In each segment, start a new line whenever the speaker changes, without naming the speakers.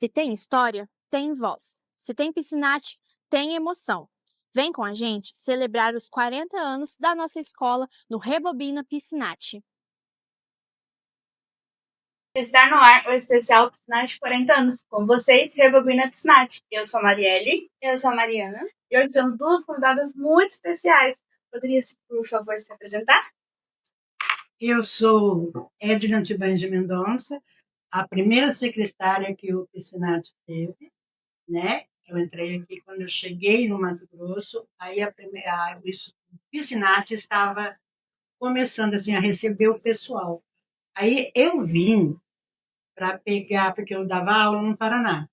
Se tem história, tem voz. Se tem piscinate, tem emoção. Vem com a gente celebrar os 40 anos da nossa escola no Rebobina Piscinate.
Está no ar o especial Piscinate 40 anos. Com vocês, Rebobina Piscinate. Eu sou a Marielle.
Eu sou a Mariana.
E hoje temos duas convidadas muito especiais. Poderia, por favor, se apresentar?
Eu sou Edna Tiban de Mendonça, a primeira secretária que o Piscinate teve, né? Eu entrei aqui quando eu cheguei no Mato Grosso, aí o Piscinate estava começando assim, a receber o pessoal. Aí eu vim para pegar, porque eu dava aula no Paraná,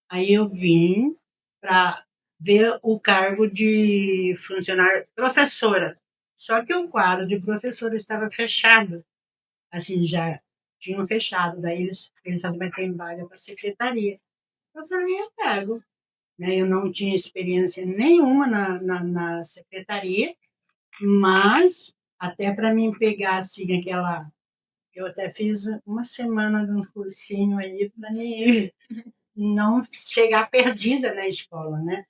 aí eu vim para ver o cargo de funcionária professora. Só que o quadro de professora estava fechado, assim, já tinham fechado, daí eles falaram, mas tem vaga para secretaria. Eu falei, eu pego. Né? Eu não tinha experiência nenhuma na secretaria, mas até para mim pegar, assim, aquela... Eu até fiz uma semana de um cursinho aí para não chegar perdida na escola, né?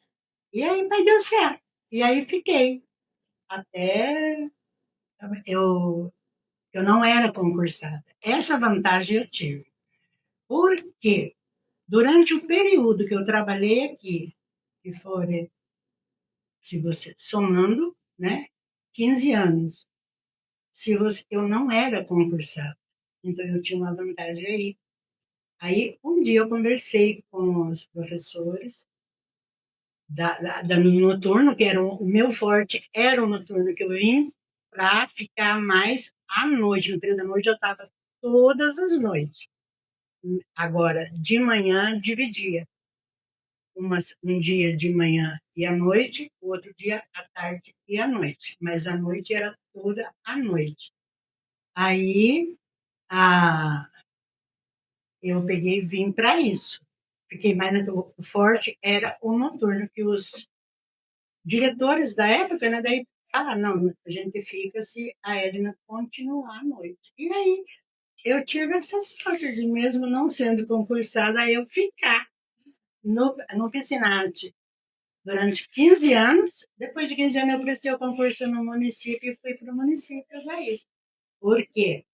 E aí, mas deu certo. E aí fiquei. Até eu não era concursada. Essa vantagem eu tive. Porque durante o período que eu trabalhei aqui, que foram, se você somando, né, 15 anos, eu não era concursada. Então eu tinha uma vantagem aí. Aí um dia eu conversei com os professores do noturno, que era o meu forte, era o noturno que eu vim para ficar mais à noite. No período da noite eu estava todas as noites. Agora, de manhã, dividia. Um dia de manhã e à noite, o outro dia à tarde e à noite. Mas a noite era toda à noite. Aí eu peguei e vim para isso. Fiquei mais... O forte era o noturno, que os diretores da época, né, daí falaram, não, a gente fica se a Edna continuar à noite. E aí eu tive essa sorte de, mesmo não sendo concursada, eu ficar no Piscinate durante 15 anos. Depois de 15 anos, eu prestei o concurso no município e fui para o município daí. Por quê?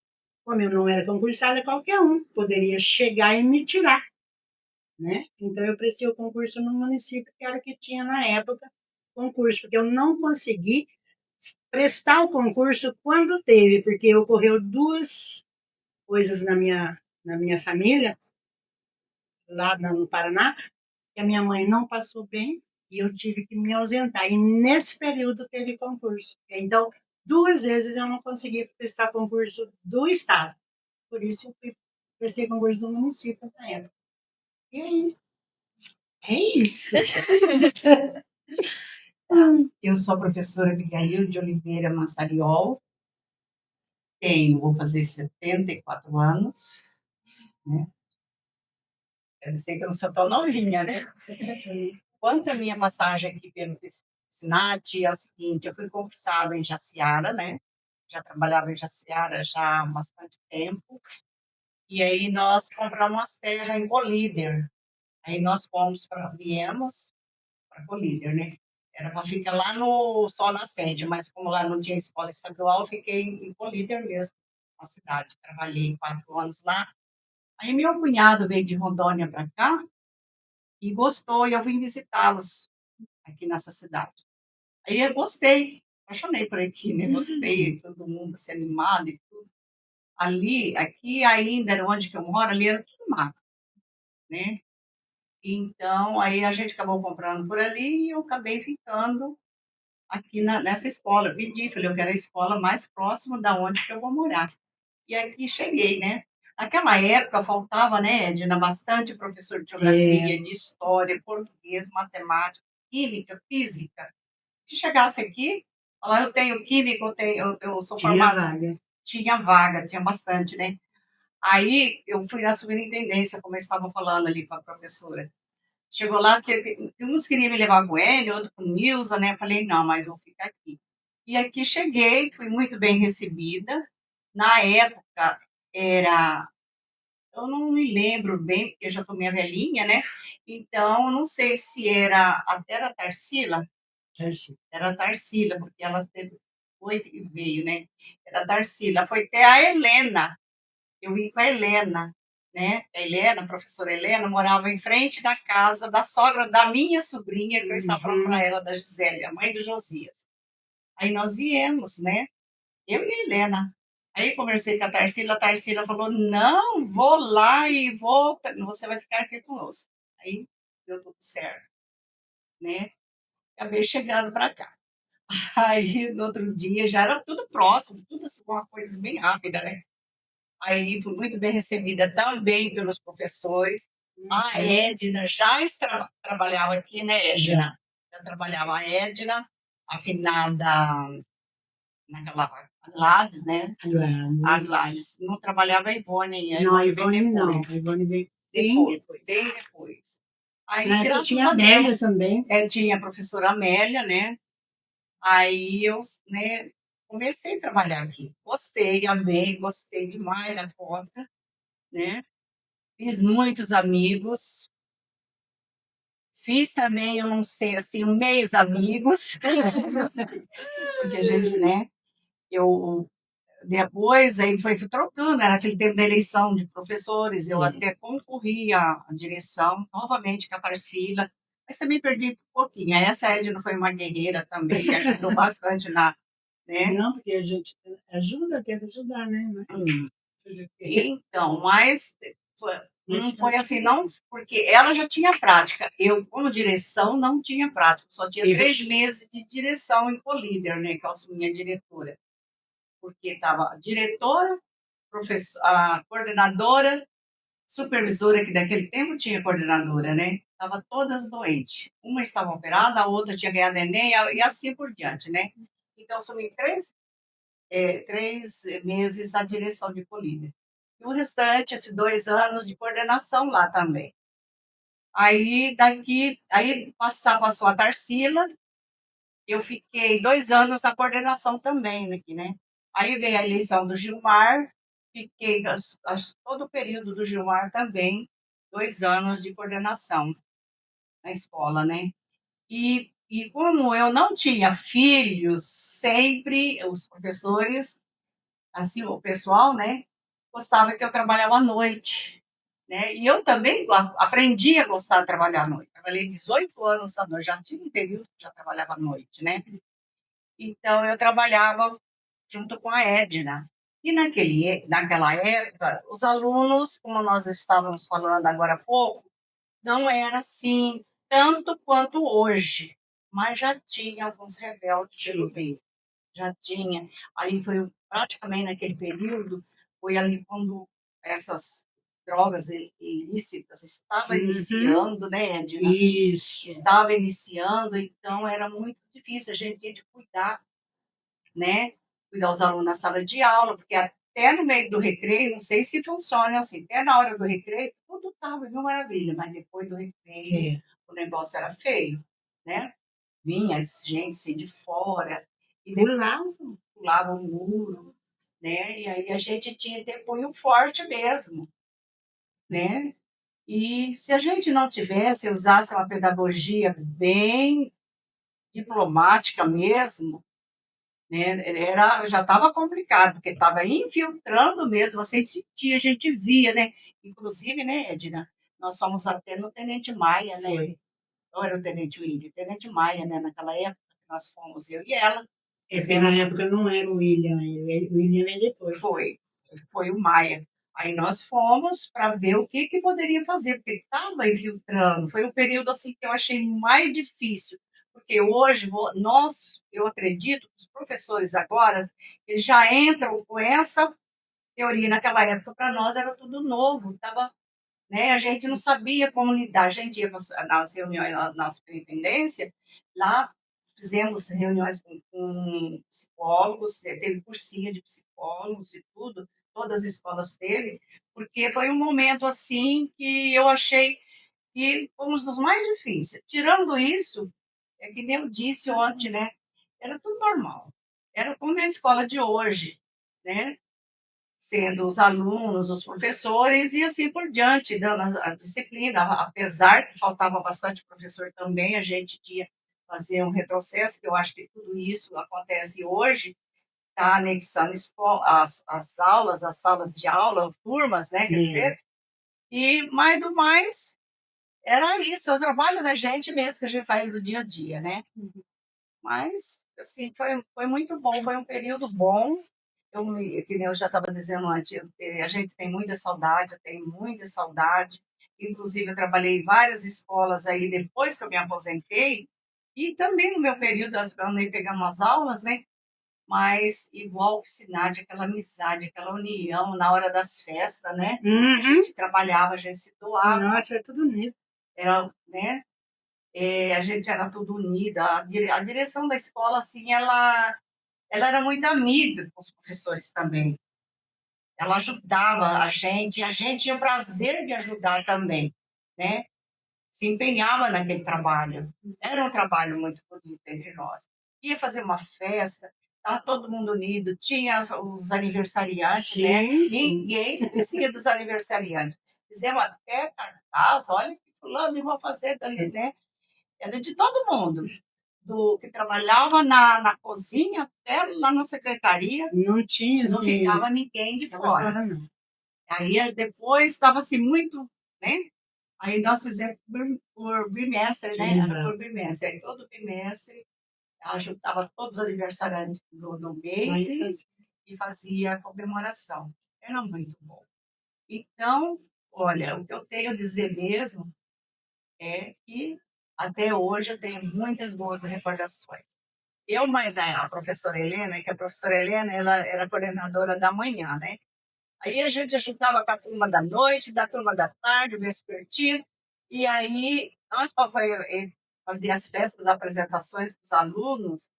Como eu não era concursada, qualquer um poderia chegar e me tirar. Né? Então, eu prestei o concurso no município, que era o que tinha na época concurso, porque eu não consegui prestar o concurso quando teve, porque ocorreu duas coisas na minha família, lá no Paraná, que a minha mãe não passou bem e eu tive que me ausentar. E nesse período teve concurso. Então, duas vezes eu não consegui prestar concurso do Estado. Por isso eu prestei concurso do município na época. E aí? É isso.
Eu sou a professora Abigail de Oliveira Massariol, vou fazer 74 anos, né? Quer dizer que eu não sou tão novinha, né? Quanto à minha passagem aqui pelo Piscinate, é o seguinte, eu fui concursada em Jaciara, né? Já trabalhava em Jaciara já há bastante tempo, e aí nós compramos umas terras em Colíder. Aí nós viemos para Colíder, né? Era para ficar lá só na sede, mas como lá não tinha escola estadual, eu fiquei em Colíder mesmo, na cidade. Trabalhei 4 anos lá. Aí meu cunhado veio de Rondônia para cá e gostou, e eu vim visitá-los aqui nessa cidade. Aí eu gostei, apaixonei por aqui, né? Gostei, todo mundo se animado e tudo. Aqui ainda, onde que eu moro, ali era tudo mato, né? Então, aí a gente acabou comprando por ali e eu acabei ficando aqui nessa escola. Eu pedi, falei, eu quero a escola mais próxima da onde que eu vou morar. E aqui cheguei, né? Naquela época faltava, né, Edna, bastante professor de geografia, de história, português, matemática, química, física. Se chegasse aqui, falar, eu tenho química, eu sou formada. Tinha vaga, tinha bastante, né? Aí eu fui na superintendência, como eu estava falando ali com a professora. Chegou lá, uns queriam me levar com ele, outro com Nilza, né? Eu falei, não, mas vou ficar aqui. E aqui cheguei, fui muito bem recebida. Na época, era eu não me lembro bem, porque eu já tô meio velhinha, né? Então, eu não sei se era a Tarsila,
Tarcísio.
era a Tarsila, porque ela foi e veio, né? Era a Tarsila. Foi até a Helena. Eu vim com a Helena, né? A Helena, a professora Helena, morava em frente da casa da sogra da minha sobrinha, que eu estava falando para ela, da Gisele, a mãe do Josias. Aí nós viemos, né? Eu e a Helena. Aí conversei com a Tarsila falou: não, vou lá e vou, você vai ficar aqui conosco. Aí deu tudo certo, né? Acabei chegando para cá. Aí no outro dia já era tudo próximo, tudo assim, uma coisa bem rápida, né? Aí fui muito bem recebida também pelos professores. A Edna já trabalhava aqui, né, Edna? Já trabalhava a Edna, afinada naquela Gladys, né? A Gladys. Não trabalhava a Ivone.
Não, a
Ivone veio
Ivone não.
depois.
A Ivone veio bem depois.
Bem depois. Aí,
Na época
graças
tinha
a
a Amélia
Deus,
também.
tinha a professora Amélia, né? Aí eu, né, comecei a trabalhar aqui. Gostei, amei, gostei demais da conta, né? Fiz muitos amigos. Fiz também, eu não sei, assim, meios amigos. Porque a gente, né? Eu depois aí foi trocando, era aquele tempo da eleição de professores, eu até concorri à direção, novamente com a Tarsila, mas também perdi um pouquinho. Aí essa Edna foi uma guerreira também, que ajudou bastante né?
Não, porque a gente ajuda, tenta ajudar, né? Fazer o quê?
Então, mas não foi assim, não, porque ela já tinha prática. Eu, como direção, não tinha prática. Só tinha 3 meses de direção em Colíder, né? Que eu assumi a diretora. Porque estava a diretora, a coordenadora, supervisora, que naquele tempo tinha coordenadora, né? Estava todas doentes. Uma estava operada, a outra tinha ganhado Enem e assim por diante, né? Então, assumi 3 meses a direção de Colíder. E o restante, esses 2 anos de coordenação lá também. Aí passou a Tarsila, eu fiquei 2 anos na coordenação também aqui, né? Aí veio a eleição do Gilmar, fiquei todo o período do Gilmar também, 2 anos de coordenação na escola, né? E como eu não tinha filhos, sempre os professores, assim, o pessoal, né, gostava que eu trabalhava à noite, né? E eu também aprendi a gostar de trabalhar à noite. Trabalhei 18 anos à noite, já tinha um período que já trabalhava à noite, né? Então, eu trabalhava junto com a Edna. E naquela época, os alunos, como nós estávamos falando agora há pouco, não era assim tanto quanto hoje, mas já tinha alguns rebeldes pelo meio. Já tinha. Ali foi praticamente naquele período, foi ali quando essas drogas ilícitas estavam iniciando, né, Edna?
Isso.
Estava iniciando, então era muito difícil, a gente tinha de cuidar, né? Cuidar os alunos na sala de aula, porque até no meio do recreio, não sei se funciona assim, até na hora do recreio, tudo estava de uma maravilha, mas depois do recreio, o negócio era feio, né? Vinha gente assim de fora, e pulava o muro, né? E aí a gente tinha que ter punho forte mesmo, né? E se a gente não tivesse, usasse uma pedagogia bem diplomática mesmo, né? Já estava complicado, porque estava infiltrando mesmo, você sentia, a gente via, né? Inclusive, né, Edna, nós fomos até no Tenente Maia, né? Não era o Tenente William, o Tenente Maia, né? Naquela época, nós fomos, eu e ela.
Porque na época não era o William, o William veio depois.
Foi o Maia. Aí nós fomos para ver o que poderia fazer, porque estava infiltrando. Foi um período assim que eu achei mais difícil, porque hoje eu acredito que os professores agora eles já entram com essa teoria. Naquela época para nós era tudo novo, tava, né? A gente não sabia como lidar. A gente ia nas reuniões na superintendência, lá fizemos reuniões com psicólogos, teve cursinho de psicólogos e tudo, todas as escolas teve, porque foi um momento assim que eu achei que fomos nos mais difíceis. Tirando isso, é que nem eu disse ontem, né? Era tudo normal. Era como a escola de hoje, né? sendo os alunos, os professores e assim por diante, dando a disciplina. Apesar que faltava bastante professor também, a gente tinha que fazer um retrocesso, que eu acho que tudo isso acontece hoje, está anexando as aulas, as salas de aula, turmas, né, quer dizer, e mais do mais, era isso, é o trabalho da gente mesmo que a gente faz do dia a dia, né? Mas, assim, foi muito bom, foi um período bom. Que nem eu já estava dizendo antes, a gente tem muita saudade, eu tenho muita saudade. Inclusive, eu trabalhei em várias escolas aí depois que eu me aposentei, e também no meu período, eu andei pegando umas aulas, né? Mas, igual o Piscinati, aquela amizade, aquela união na hora das festas, né? A
Uhum.
gente trabalhava, a gente se doava,
Nossa, é tudo unido.
era, né? A gente era tudo unida. A direção da escola, assim, ela era muito amiga com os professores também. Ela ajudava a gente tinha o prazer de ajudar também, né? Se empenhava naquele trabalho. Era um trabalho muito bonito entre nós. Ia fazer uma festa, estava todo mundo unido, tinha os aniversariantes, né?
Sim.
Ninguém esquecia dos aniversariantes. Fizemos até cartaz, olha que fulano eu vou fazer, né? Era de todo mundo, do que trabalhava na cozinha até lá na secretaria,
Não tinha,
não
assim,
ficava ninguém de
tava
fora.
fora, não.
Aí depois estava assim muito, né? Aí nós fizemos por bimestre, né? Era
Exato.
por bimestre. Aí todo bimestre ajudava todos os aniversariantes do mês
Aí fazia.
e fazia a comemoração. Era muito bom. Então, olha, o que eu tenho a dizer mesmo é que até hoje eu tenho muitas boas recordações. Eu, mais a professora Helena, que a professora Helena ela era coordenadora da manhã, né? Aí a gente ajudava com a turma da noite, da turma da tarde, o vespertino, e aí nós fazia as festas, as apresentações com os alunos.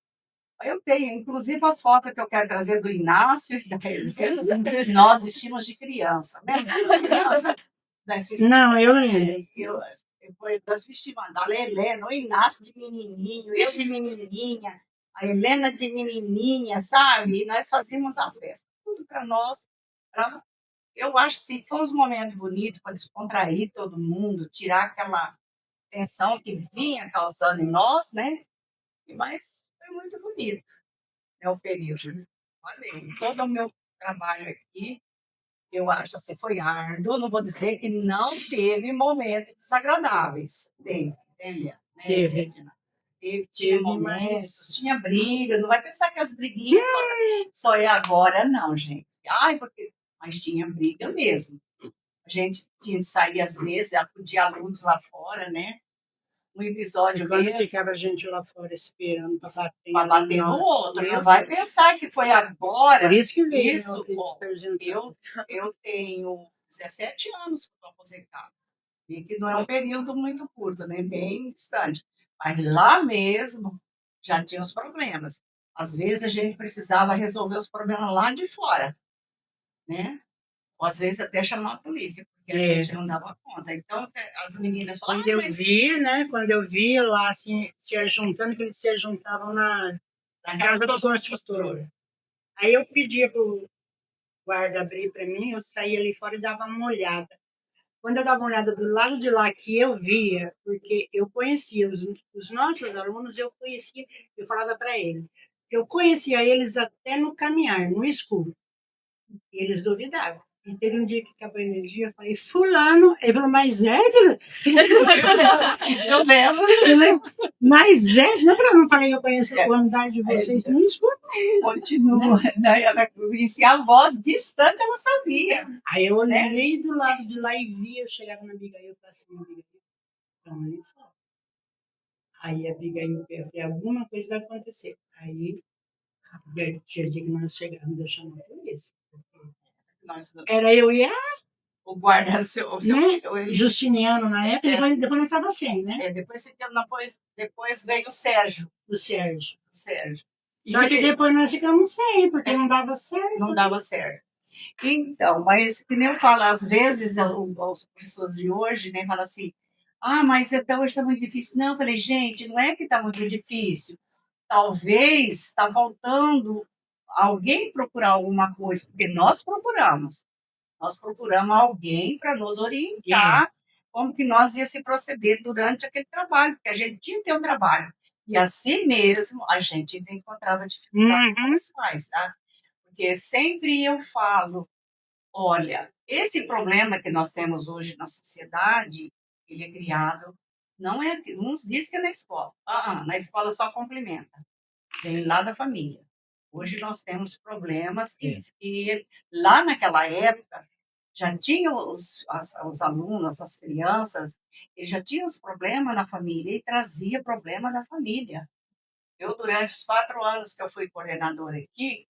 Aí eu tenho, inclusive, as fotos que eu quero trazer do Inácio e da Helena. Nós vestimos de criança, né? Criança. Nós vestimos,
Não, eu lembro.
nós vestimos a Helena, o Inácio de menininho, eu de menininha, a Helena de menininha, sabe? E nós fazíamos a festa. Tudo para nós. Eu acho assim, que foi uns momentos bonitos para descontrair todo mundo, tirar aquela tensão que vinha causando em nós, né? Mas foi muito bonito, né, o período. Olha, todo o meu trabalho aqui, eu acho assim, foi árduo. Não vou dizer que não teve momentos desagradáveis. Teve, né,
Teve.
Edna? Tinha
Teve,
momentos,
mas
tinha briga. Não vai pensar que as briguinhas só é agora, não, gente. Ai, porque... Mas tinha briga mesmo. A gente tinha que sair às vezes, acudir alunos lá fora, né? Um episódio
quando
mesmo,
ficava a gente lá fora esperando
para bater no
nossa,
outro.
meu
Não vai
Deus.
pensar que foi agora.
Por isso que veio,
Isso,
né,
bom,
eu
eu tenho 17 anos que estou aposentada. E que não é um período muito curto, né? Bem distante. Mas lá mesmo já tinha os problemas. Às vezes a gente precisava resolver os problemas lá de fora, né? Ou às vezes até chamar a polícia, porque a gente não dava conta. Então as meninas falavam,
quando eu vi, né? Quando eu vi lá assim, se ajuntando, que eles se juntavam na casa do construtor. Aí eu pedia pro guarda abrir para mim, eu saía ali fora e dava uma olhada. Quando eu dava uma olhada do lado de lá que eu via, porque eu conhecia os nossos alunos, eu conhecia, eu falava para eles. Eu conhecia eles até no caminhar, no escuro. E eles duvidavam. E teve um dia que acabou a energia, eu falei, fulano. Ele falou, mas é?
eu lembro.
Você lembra? Mas é? Eu falei, eu conheço o andar de vocês no escuro.
Continua. Né? Ela conhecia a voz distante, ela sabia.
Aí eu olhei do lado de lá e vi, eu chegava na Abigail e falei assim, Abigail, então ali fora. Aí a Abigail, eu falei, alguma coisa vai acontecer. Aí, tinha dia que nós chegamos, eu chamei a polícia. Era eu e a
o guarda era o seu
né? Justiniano na época, depois nós estava sem, né?
Depois veio o Sérgio.
O Sérgio.
Só
que depois nós ficamos sem, porque não dava certo.
Não dava certo. Então, mas que nem eu falo, às vezes os professores de hoje, né, falam assim, mas até hoje está muito difícil. Não, eu falei, gente, não é que está muito difícil. Talvez está faltando alguém procurar alguma coisa, porque nós procuramos. Nós procuramos alguém para nos orientar como que nós ia se proceder durante aquele trabalho, porque a gente tinha que ter um trabalho. E assim mesmo a gente ainda encontrava dificuldade com os pais, tá? Porque sempre eu falo, olha, esse problema que nós temos hoje na sociedade, ele é criado, não é, uns dizem que é na escola. Na escola só complementa, vem lá da família. Hoje nós temos problemas que lá naquela época já tinham os alunos, as crianças, eles já tinham os problemas na família e trazia problema da família. Eu, durante os 4 anos que eu fui coordenadora aqui,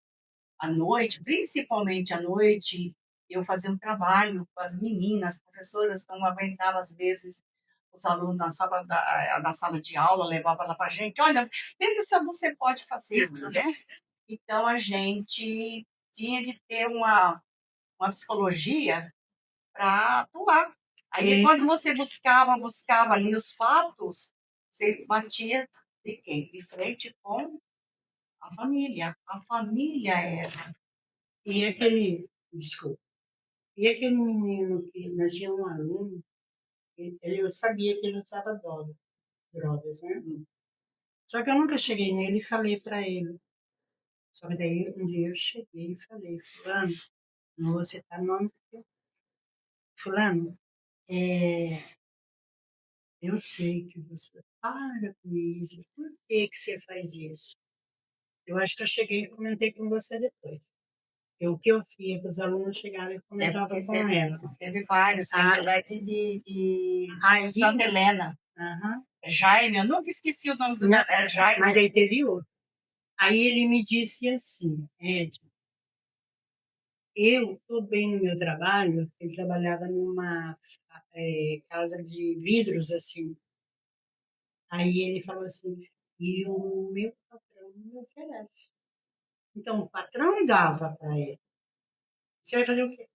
à noite, principalmente à noite, eu fazia um trabalho com as meninas, as professoras não aguentavam, às vezes, os alunos na sala de aula, levavam lá para a gente, olha, veja se você pode fazer, né? Então, a gente tinha de ter uma psicologia para atuar. Aí, quando você buscava ali os fatos, você batia de quem? De frente com a família. A família era.
E aquele, desculpa, e aquele menino que nós tínhamos um aluno, eu sabia que ele usava drogas, né? Só que eu nunca cheguei nele e falei para ele. Só que daí um dia eu cheguei e falei, fulano, não vou citar nome, porque fulano, eu sei que você para com isso, por que que você faz isso? Eu acho que eu cheguei e comentei com você depois. O que eu fiz para os alunos chegarem e comentavam com ela.
Teve vários, de
Aí,
Santa Helena. Jaime, eu nunca esqueci o nome do
Não,
era Jaime.
mas daí teve outro. Aí ele me disse assim, Ed, eu estou bem no meu trabalho, ele trabalhava numa casa de vidros, assim. Aí ele falou assim, e o meu patrão me oferece. Então, o patrão dava para ele. Você vai fazer o quê?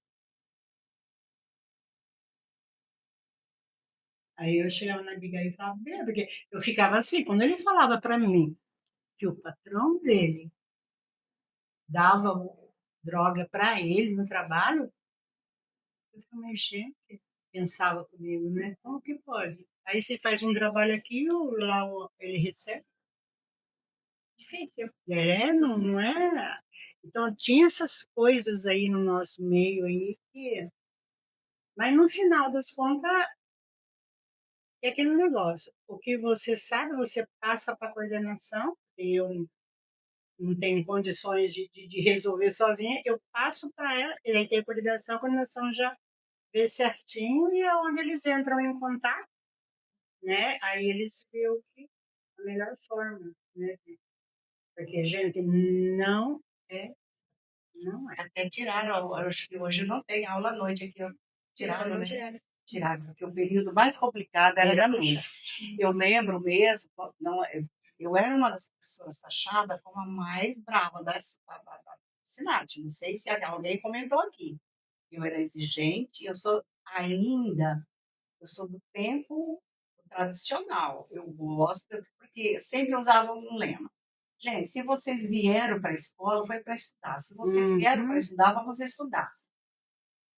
Aí eu chegava na Abigail e falava, porque eu ficava assim, quando ele falava para mim que o patrão dele dava droga para ele no trabalho, eu falei, mas gente, pensava comigo, né? Como que pode? Aí você faz um trabalho aqui, ou lá ele recebe.
Difícil.
Não é? Então tinha essas coisas aí no nosso meio aí que. Mas no final das contas, é aquele negócio. O que você sabe, você passa para a coordenação. Eu não tenho condições de resolver sozinha, eu passo para ela, e aí tem a coordenação já vê certinho e é onde eles entram em contato, né? Aí eles vê o que a melhor forma, né? Porque, gente, é, não é.
Até tiraram, eu acho que hoje não tem aula à noite aqui. Tiraram, né? Tiraram, porque o período mais complicado era da noite. Eu lembro mesmo, não, eu era uma das pessoas taxadas como a mais brava da SINAT. Não sei se alguém comentou aqui. Eu era exigente, eu sou do tempo tradicional. Eu gosto, porque sempre usava um lema. Gente, se vocês vieram para a escola, foi para estudar. Se vocês vieram para estudar, vamos estudar,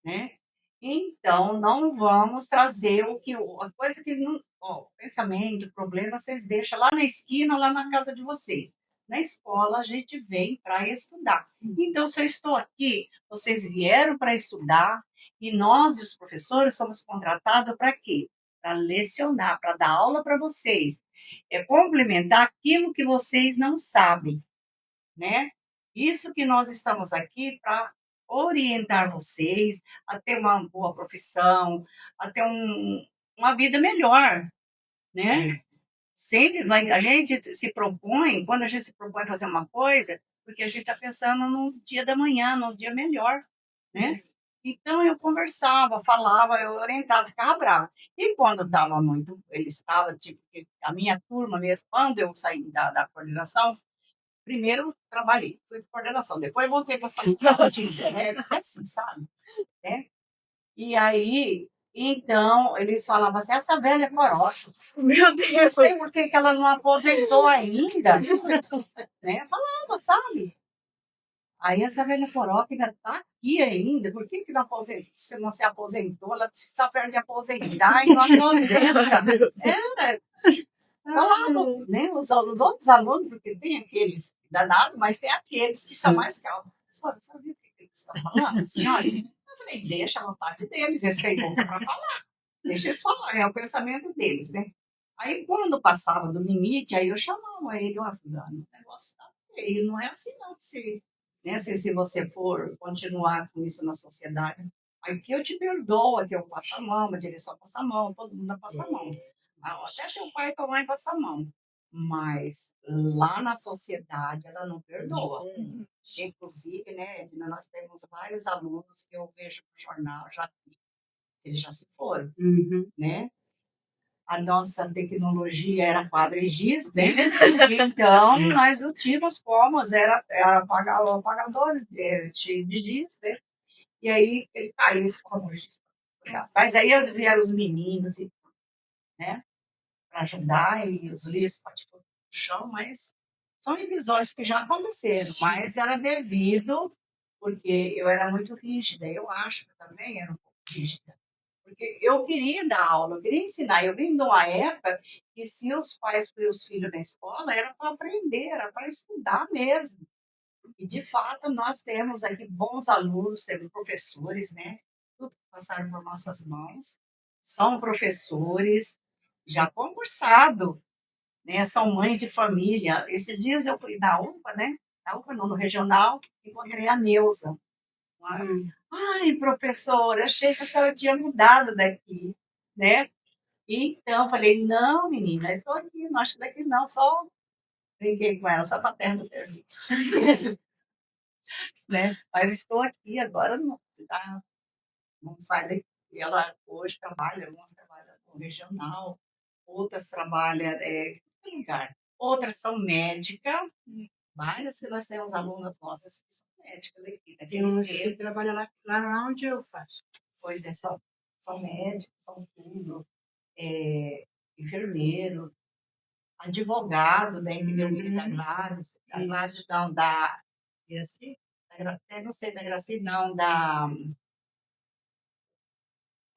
né? Então, não vamos trazer a coisa que não, o pensamento, o problema, vocês deixam lá na esquina, lá na casa de vocês. Na escola, a gente vem para estudar. Então, se eu estou aqui, vocês vieram para estudar e nós e os professores somos contratados para quê? Para lecionar, para dar aula para vocês. É complementar aquilo que vocês não sabem, né? Isso que nós estamos aqui para orientar vocês a ter uma boa profissão, a ter uma vida melhor, né? Sempre a gente se propõe, quando a gente se propõe fazer uma coisa, porque a gente está pensando no dia da manhã, no dia melhor, né? Então eu conversava, falava, eu orientava, ficava brava. E quando estava ele estava, tipo, a minha turma mesmo, quando eu saí da coordenação, primeiro trabalhei, fui coordenação, depois voltei para essa né? Assim, sabe? Né? E aí, então, eles falavam assim, essa velha é corocha.
Meu Deus!
Não sei por que ela não aposentou ainda. Né? Falava, sabe? Aí essa velha coroca ainda tá aqui ainda. Por que não você não se aposentou? Ela disse que está perto de aposentar e não aposenta. Falavam, né? Os outros alunos, porque tem aqueles danados, mas tem aqueles que são mais calmos. Professora, sabe o que eles estão falando, senhora? Eu falei, deixa a vontade deles, eles têm boca para falar. Deixa eles falar, é o pensamento deles, né? Aí, quando passava do limite, aí eu chamava ele, ó, fulano, o negócio tá feio, não é assim não, né, se você for continuar com isso na sociedade, aqui eu te perdoo, aqui eu passo a mão, a direção passa a mão, todo mundo passa a mão. Até teu pai e tua mãe passam a mão. Mas lá na sociedade ela não perdoa. Inclusive, né, Edna, nós temos vários alunos que eu vejo no jornal, eles já se foram, né? A nossa tecnologia era quadrigiz, né? Então, nós não tínhamos como, era apagador cheio de giz, né? E aí ele caiu esse giz. Mas aí vieram os meninos, né? Para ajudar, e os lixos no chão, mas são episódios que já aconteceram, mas era devido, porque eu era muito rígida, eu acho que também era um pouco rígida. Porque eu queria dar aula, eu queria ensinar. Eu vim de uma época que se os pais põem os filhos na escola, era para aprender, era para estudar mesmo. E, de fato, nós temos aqui bons alunos, temos professores, né? Tudo que passaram por nossas mãos. São professores, já concursados, né? São mães de família. Esses dias eu fui na UPA, né? Na UPA, não, no regional, encontrei a Neuza. Ai, professora, achei que a senhora tinha mudado daqui, né? Então, falei, não, menina, eu estou aqui, não acho que daqui não, só brinquei com ela, só para perto do perdi. Né? Mas estou aqui agora, não sai daqui. Ela hoje trabalha, algumas trabalham no regional, outras trabalham em lugar. Outras são médicas, várias que nós temos alunas nossas que são médicas daqui.
Tem uns que trabalham lá onde eu faço.
Pois é, são médicos, são tudo, enfermeiro, advogado, né, que deu da Gladys, não,
E assim?
até não sei, da Graci, não, da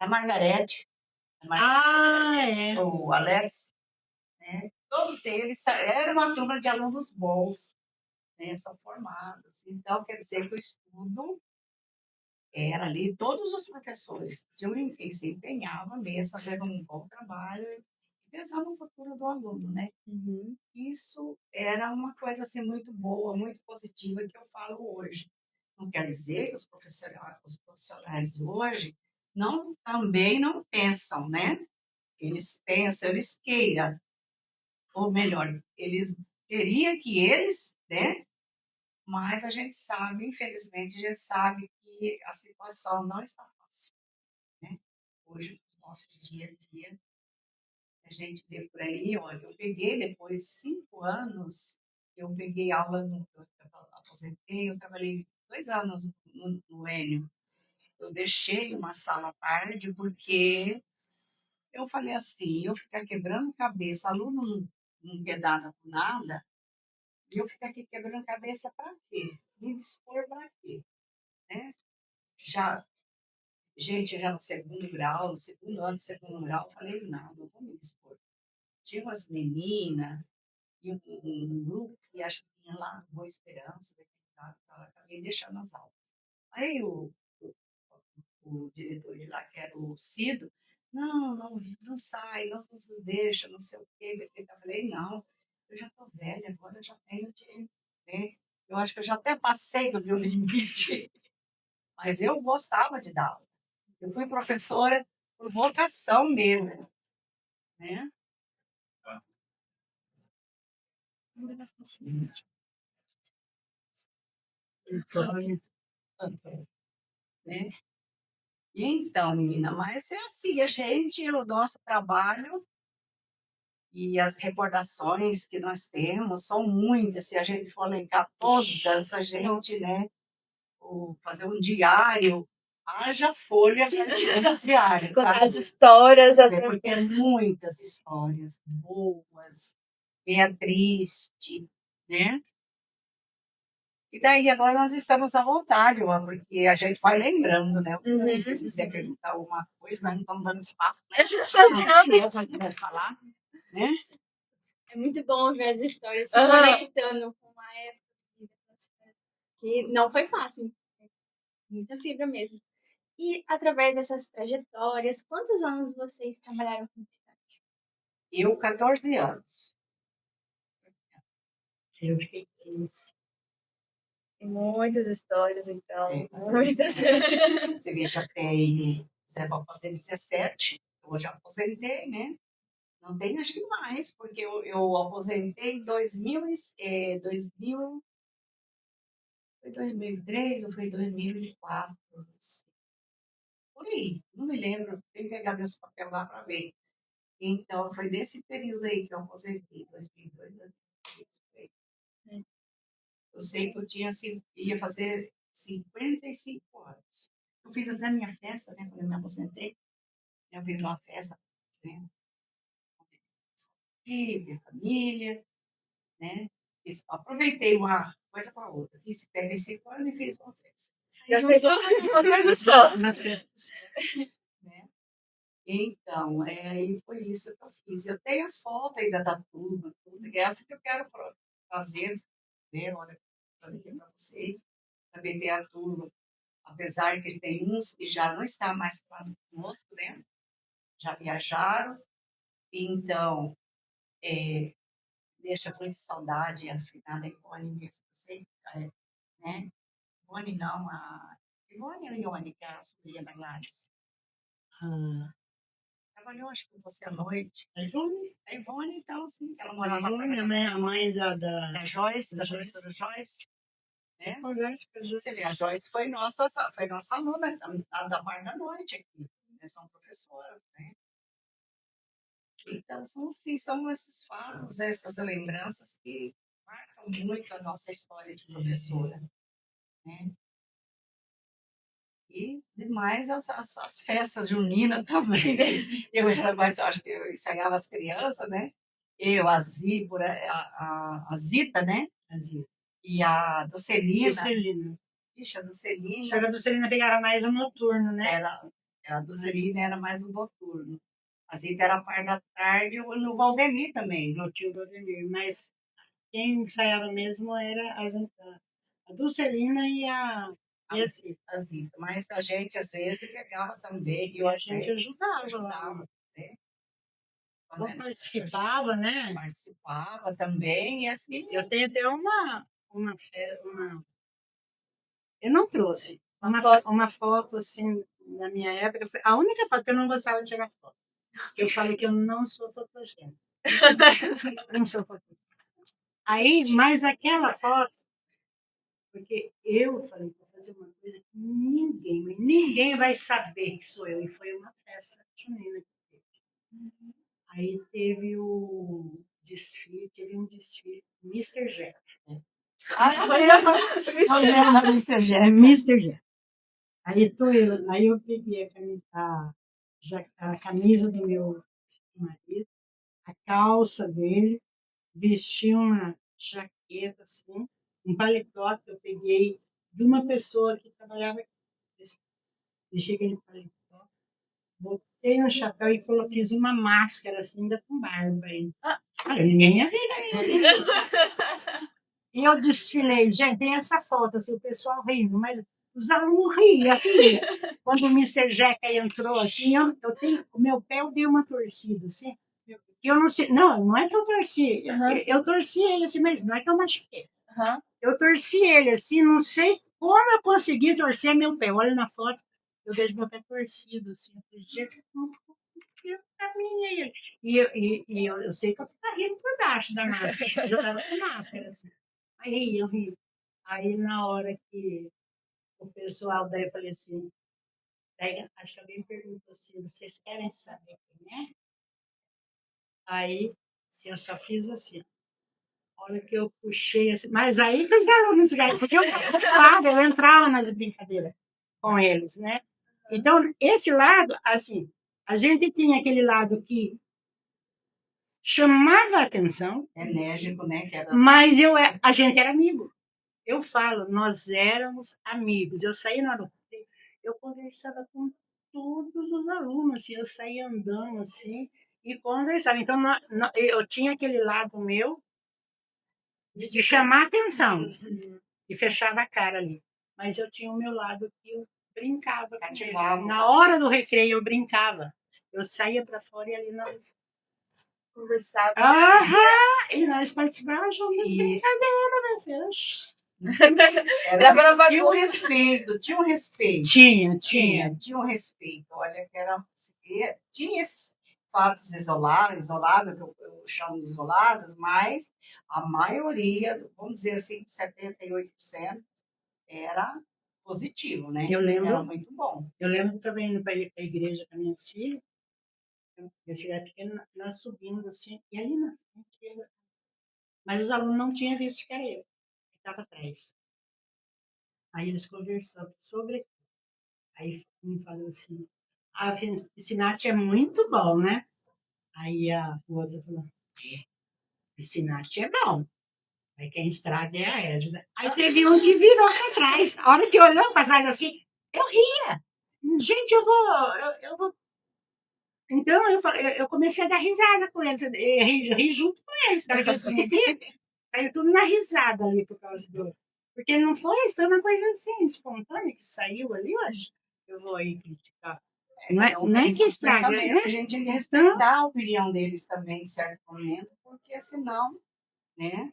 Margarete,
É.
o Alex, né, todos eles eram uma turma de alunos bons, né, são formados, então quer dizer que o estudo era ali, todos os professores se empenhavam mesmo, faziam um bom trabalho, pensando no futuro do aluno, né? Isso era uma coisa assim muito boa, muito positiva que eu falo hoje. Não quer dizer que os profissionais de hoje também não pensam, né? Eles pensam, eles queiram, ou melhor, eles queriam que eles, né? Mas a gente sabe, infelizmente, a gente sabe que a situação não está fácil, né? Hoje, nos nossos dia a dia, a gente vê por aí, olha, eu peguei depois de 5 anos, eu peguei aula, eu aposentei, eu trabalhei 2 anos no Enio. Eu deixei uma sala à tarde porque eu falei assim, eu ficar quebrando cabeça, aluno não quer nada com nada, e eu ficar aqui quebrando cabeça para quê? Me dispor para quê? Né? Gente, já no segundo grau, no segundo ano do segundo grau, eu falei, não vou me dispor. Tinha umas meninas, e um grupo que acho que tinha lá no Boa Esperança, acabei deixando as aulas. Aí o diretor de lá, que era o Cido, não sai, não nos deixa, não sei o quê. Eu falei, não, eu já estou velha, agora eu já tenho de, né? Eu acho que eu já até passei do meu limite, mas eu gostava de dar aula. Eu fui professora por vocação mesmo, né? Né? E então, menina, mas é assim, o nosso trabalho e as recordações que nós temos são muitas, se a gente for elencar todas, a gente, né, fazer um diário, haja folha para diário, tá?
As histórias,
Porque tem muitas histórias boas, meia triste, né? E daí agora nós estamos à vontade, ó, porque a gente vai lembrando, né?
Uhum.
Se você quiser perguntar alguma coisa, nós não estamos dando espaço, né? Para falar, né?
É muito bom ver as histórias se
Aham.
conectando com uma época que não foi fácil. Muita fibra mesmo. E através dessas trajetórias, quantos anos vocês trabalharam com distante?
Eu, 14 anos.
Eu fiquei 15.
Muitas histórias, então.
É.
Muitas.
Você vê, já tenho, você vai fazer 17, eu já aposentei, né? Não tem, acho que mais, porque eu aposentei em 2000, foi 2003 ou foi 2004, por aí, não me lembro, tem que pegar meus papéis lá para ver. Então, foi nesse período aí que eu aposentei, 2002, 2003, por aí. Eu sei que eu ia fazer 55 anos. Eu fiz até a minha festa, né, quando eu me aposentei. Eu fiz uma festa, né, com minha família, né. Aproveitei uma coisa para outra. Fiz 55 anos e fiz uma festa.
Já fez tudo uma coisa só.
Na festa.
Né? Então, aí foi isso que eu fiz. Eu tenho as fotos ainda da turma, tudo, que é essa que eu quero fazer, né? Olha, trazer aqui para vocês. Também tem a turma, apesar que tem uns que já não estão mais conosco, né? Já viajaram. Então, deixa muita saudade a finada Ivone, que eu sei, né? Ivone não, a Ivone ou Ione, que é a sobrinha da Gladys. Trabalhou, acho que com você à noite.
A Ivone,
A Ivone, então, sim, que ela
a
morava lá
Ivone, a mãe da
Joyce, da
Joyce.
professora Joyce. Né?
Joyce.
Você vê, a Joyce foi nossa aluna da parte da noite aqui. Né? São professora, né? Então, são esses fatos, essas lembranças que marcam muito a nossa história de professora. Né? E demais as festas juninas também. Eu era mais, acho que eu ensaiava as crianças, né? Eu, a Zíbora, a Zita, né?
A Zita.
E a Docelina.
Docelina.
Ixi, a Docelina.
Só que a Docelina pegava mais o noturno, né?
A Docelina era mais um noturno. A Zita era a parte da tarde, no Valdemir também.
No tio Valdemir. Mas quem ensaiava mesmo era a Docelina e a Zita.
A Zita. Mas a gente, às vezes, pegava também.
E a gente ajudava
lá. Né?
Participava, né?
Participava também. E assim,
eu tenho até uma. Eu não trouxe uma foto assim, na minha época. Foi a única foto que eu não gostava de tirar foto. Eu falei que eu não sou fotogênica. Não sou fotogênica. Aí, mas aquela foto, porque eu falei, vou fazer uma coisa que ninguém vai saber que sou eu. E foi uma festa junina que teve. Aí teve um desfile, Mr. Jack.
Mr. Jack.
Mr. Jack. Aí eu peguei a camisa do meu marido, a calça dele, vesti uma jaqueta assim, um paletó que eu peguei de uma pessoa que trabalhava aqui. Deixei aquele paletó, botei um chapéu e fiz uma máscara assim, ainda com barba aí. Ninguém ia ver. E eu desfilei, gente, tem essa foto, assim, o pessoal rindo, mas os alunos riam. Quando o Mr. Jack entrou, assim, o meu pé eu dei uma torcida, assim. Eu não sei, não é que eu torci, eu torci ele assim, mas não é que eu machuquei. Eu torci ele assim, não sei como eu consegui torcer meu pé. Olha na foto, eu vejo meu pé torcido, assim, e eu sei que eu estava rindo por baixo da máscara, eu estava com máscara, assim. Aí eu ri. Aí na hora que o pessoal daí eu falei assim, daí acho que alguém perguntou assim, vocês querem saber quem é? Aí eu só fiz assim. Olha que eu puxei assim, mas aí que os alunos ganharam, porque eu entrava nas brincadeiras com eles, né? Então, esse lado, assim, a gente tinha aquele lado que chamava a atenção.
Enérgico, né?
Mas a gente era amigo. Eu falo, nós éramos amigos. Eu saía na hora, eu conversava com todos os alunos, assim, eu saía andando assim e conversava. Então, eu tinha aquele lado meu de chamar atenção e fechava a cara ali. Mas eu tinha o meu lado que eu brincava com eles. Na hora do recreio, eu brincava. Eu saía para fora e ali nós
Conversava.
e nós participávamos juntos das brincadeiras, meu Deus.
Dava na
Tinha um
bagunça.
respeito, tinha um respeito. Tinha um respeito. Olha, que era, tinha esses fatos isolados, que eu chamo de isolados, mas a maioria, vamos dizer assim, 78% era positivo, né?
Eu lembro.
Era muito bom.
Eu lembro também indo para a igreja com as minhas filhas, minha filha era pequena, nós subindo assim, e ali na frente, mas os alunos não tinham visto que era eu, que estava atrás. Aí eles conversando sobre. Aí um falou assim: a piscinate é muito bom, né? Aí o outro falou: piscinate é bom. Aí quem estraga é a Edna. Aí teve um que virou para trás. A hora que olhou para trás assim, eu ria. Gente, eu vou. Então eu comecei a dar risada com eles, ri junto com eles, porque assim, caiu tudo na risada ali por causa do. Porque não foi uma coisa assim, espontânea que saiu ali, eu acho. Eu vou aí criticar. Não é que estraga, né?
A gente tinha que respeitar a opinião deles também, em certo momento, porque senão, né?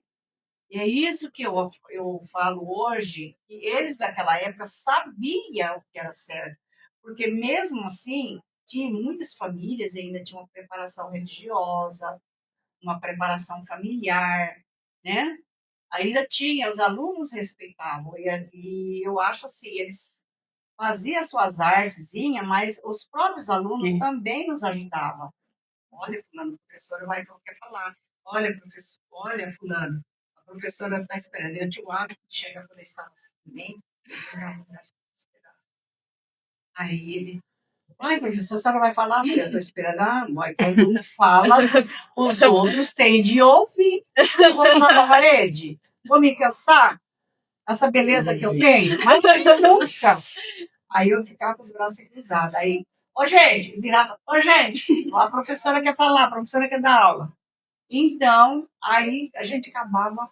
E é isso que eu falo hoje, que eles daquela época sabiam o que era certo. Porque mesmo assim, tinha muitas famílias ainda tinham uma preparação religiosa, uma preparação familiar, né? Ainda tinha, os alunos respeitavam. E eu acho assim, eles faziam suas artezinhas, mas os próprios alunos também nos ajudavam. Olha, fulano, o professor vai quer falar. Olha, professor, olha, fulano, a professora está esperando. Eu tinha o hábito de chegar quando eu estava assim, bem, aí ele, ai, professor, a senhora vai falar? Eu estou esperando. Ah, mãe, quando um fala, os outros têm de ouvir. Eu vou lá na parede, vou me cansar, essa beleza que eu tenho, mas eu nunca. Aí eu ficava com os braços cruzados. Aí, ô gente, virava, ô gente, a professora quer falar, a professora quer dar aula. Então, aí a gente acabava,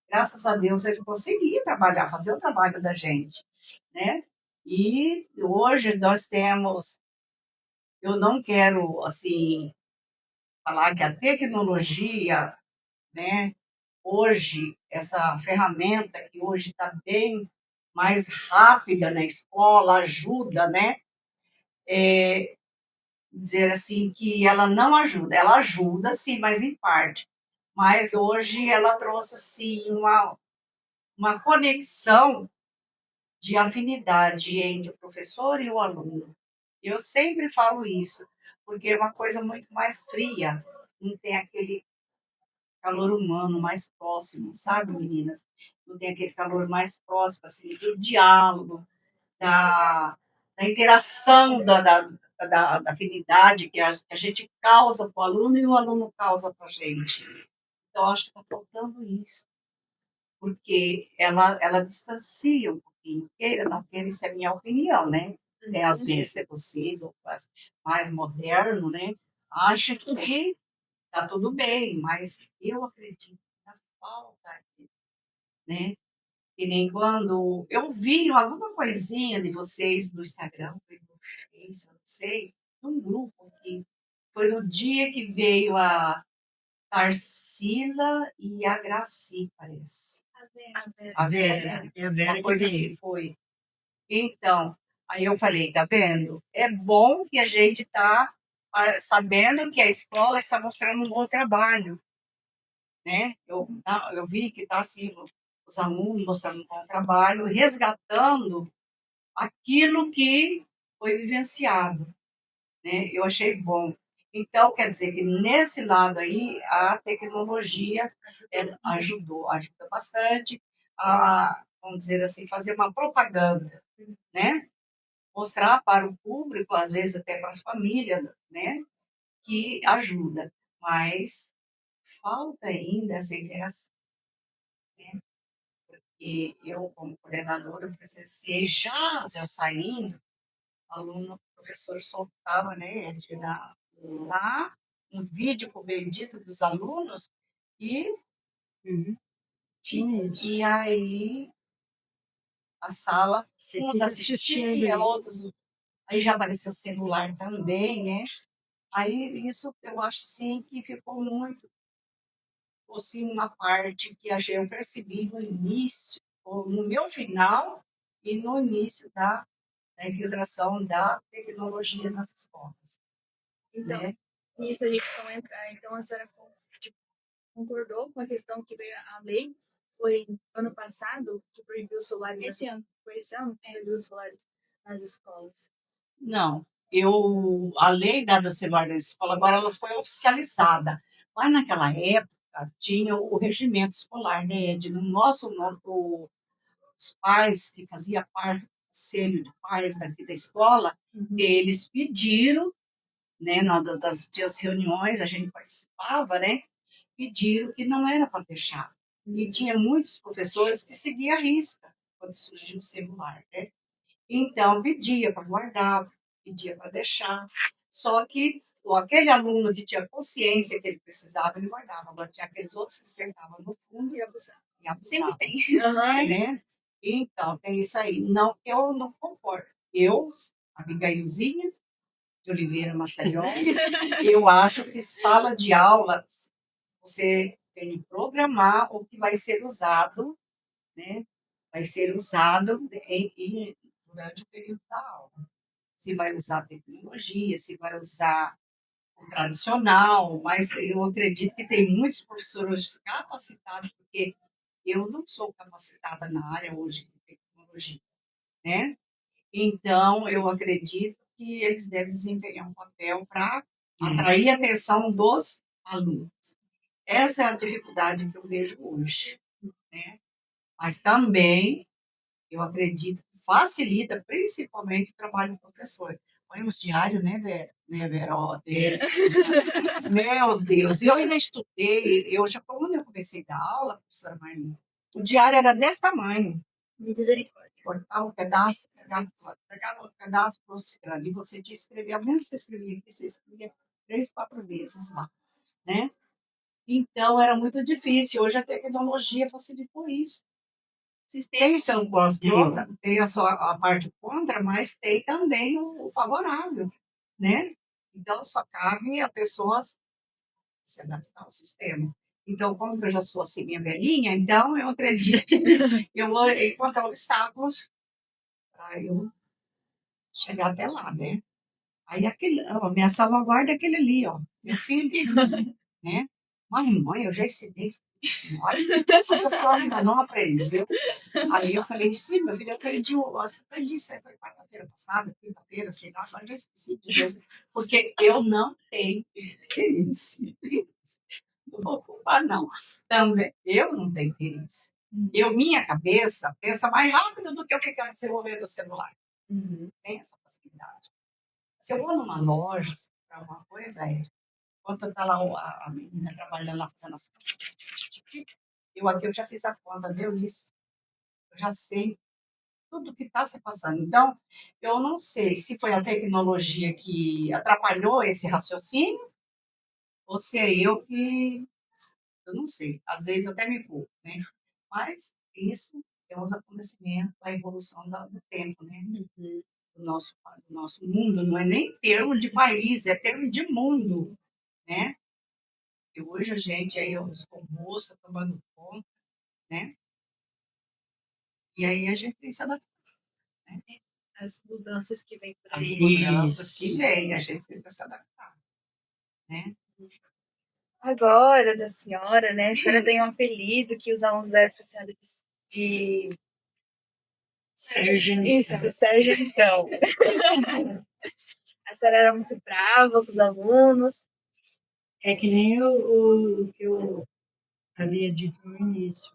graças a Deus, a gente conseguia trabalhar, fazer o trabalho da gente, né? E hoje nós temos, eu não quero, assim, falar que a tecnologia, né? Hoje, essa ferramenta que hoje está bem mais rápida na escola, ajuda, né? Dizer assim que ela não ajuda. Ela ajuda, sim, mas em parte. Mas hoje ela trouxe, assim, uma conexão de afinidade entre o professor e o aluno. Eu sempre falo isso, porque é uma coisa muito mais fria, não tem aquele calor humano mais próximo, sabe, meninas? Não tem aquele calor mais próximo, assim, do diálogo, da, da interação, da afinidade que a gente causa para o aluno e o aluno causa para a gente. Então, acho que está faltando isso, porque ela distancia um pouquinho, queira, não queira, isso é a minha opinião, né? Às vezes é vocês, ou mais moderno, né? Acha que está tudo bem, mas eu acredito na falta, né? E nem quando eu vi alguma coisinha de vocês no Instagram, foi no Face, eu não sei, num grupo que foi no dia que veio a Tarsila e a Graci, parece. A Vera.
É a Vera
Uma
que
coisa
veio.
assim foi. Então, aí eu falei, tá vendo? É bom que a gente tá sabendo que a escola está mostrando um bom trabalho, né? Eu vi que está assim, os alunos mostrando um bom trabalho, resgatando aquilo que foi vivenciado, né? Eu achei bom. Então, quer dizer que nesse lado aí, a tecnologia ajuda bastante a, vamos dizer assim, fazer uma propaganda, né? Mostrar para o público, às vezes até para as famílias, né? Que ajuda, mas falta ainda essa interação, né? E eu, como coordenadora, presenciei já eu saindo, aluno, professor soltava, né, lá um vídeo com o bendito dos alunos e,
Uhum. Tinha isso.
e aí a sala,
Você
uns
fica assistindo
assistia,
aí.
outros. Aí já apareceu o celular também, né? Aí isso eu acho sim que ficou muito, assim, uma parte que eu percebi no início, ou no meu final e no início da infiltração da tecnologia nas escolas,
Então,
né?
nisso a gente vai entrar. Então, a senhora tipo, concordou com a questão que veio a lei? Foi ano passado que proibiu os celulares?
Esse ano.
Foi esse ano que proibiu os celulares nas escolas?
Não, a lei da celular da escola, agora ela foi oficializada, mas naquela época tinha o regimento escolar, né? No nosso, os pais que faziam parte do conselho de pais daqui da escola, eles pediram, né, das reuniões, a gente participava, né, pediram que não era para deixar. E tinha muitos professores que seguiam a risca quando surgiu o celular, né? Então, pedia para guardar, pedia para deixar. Só que aquele aluno que tinha consciência que ele precisava, ele guardava. Agora, tinha aqueles outros que sentavam no fundo e abusavam.
Sempre tem.
Né? Então, tem isso aí. Não, eu não concordo. Eu, Abigailzinha de Oliveira Maceió, eu acho que sala de aula, você tem que programar o que vai ser usado, né? Vai ser usado durante o período da aula. Se vai usar tecnologia, se vai usar o tradicional, mas eu acredito que tem muitos professores capacitados, porque eu não sou capacitada na área hoje de tecnologia, né? Então, eu acredito que eles devem desempenhar um papel para atrair a atenção dos alunos. Essa é a dificuldade que eu vejo hoje, né? Mas também eu acredito que facilita principalmente o trabalho do professor. Põe nos diários, né, Vera? Né, Vera? Ó, meu Deus, eu ainda estudei, quando eu comecei a dar aula, professora Marlene, o diário era desse tamanho.
Misericórdia.
Cortava um pedaço, pegava um pedaço para você, ali você tinha que escrever, a menos que você escrevia aqui, você escrevia 3, 4 vezes lá, né? Então, era muito difícil. Hoje a tecnologia facilitou isso. Tem o seu contra, tem a parte contra, mas tem também o favorável, né? Então, só cabe a pessoa se adaptar ao sistema. Então, como eu já sou assim, minha velhinha, então eu acredito que eu vou encontrar obstáculos para eu chegar até lá, né? Aí, ó, minha salvaguarda é aquele ali, ó, meu filho, né? Mãe, eu já ensinei isso. Olha, essa pessoa ainda não aprendeu. Aí eu falei, sim, meu filho, eu aprendi isso aí, foi quarta-feira passada, quinta-feira, sei lá, agora eu já esqueci de novo, porque eu não tenho interesse. Não vou culpar, não. Também, eu não tenho interesse. Minha cabeça pensa mais rápido do que eu ficar desenvolvendo o celular. Tem essa facilidade. Se eu vou numa loja para uma coisa, enquanto está lá a menina trabalhando lá fazendo as eu já fiz a conta, deu isso. Eu já sei tudo que está se passando. Então, eu não sei se foi a tecnologia que atrapalhou esse raciocínio ou se é eu não sei. Às vezes eu até me culpo, né? Mas isso é os acontecimentos, a evolução do tempo, né? Do nosso mundo, não é nem termo de país, é termo de mundo, né? E hoje a gente aí, os robôs estão tomando conta, né? E aí a gente tem que se adaptar, né?
As mudanças que vêm por
As
aí.
mudanças que vêm, a gente tem que se adaptar, né?
Agora, da senhora, né? A senhora tem um apelido que os alunos devem chamar de
Sérgio,
isso, sargentão. A senhora era muito brava com os alunos.
é que nem o que eu havia dito no início.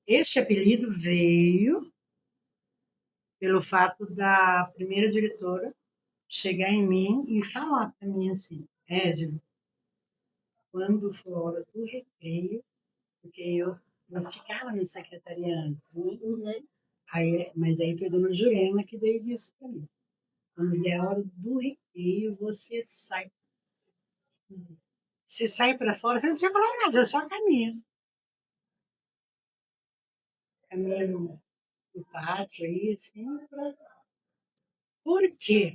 Esse apelido veio pelo fato da primeira diretora chegar em mim e falar para mim assim, Érico, quando for a hora do recreio, porque eu eu ficava na secretaria antes, né?
Uhum.
Aí, mas daí foi a dona Jurema que daí disse para mim, quando der a hora do recreio, você sai. Você sai para fora, você não precisa falar nada, você só caminha. Caminha no pátio aí, assim, por quê?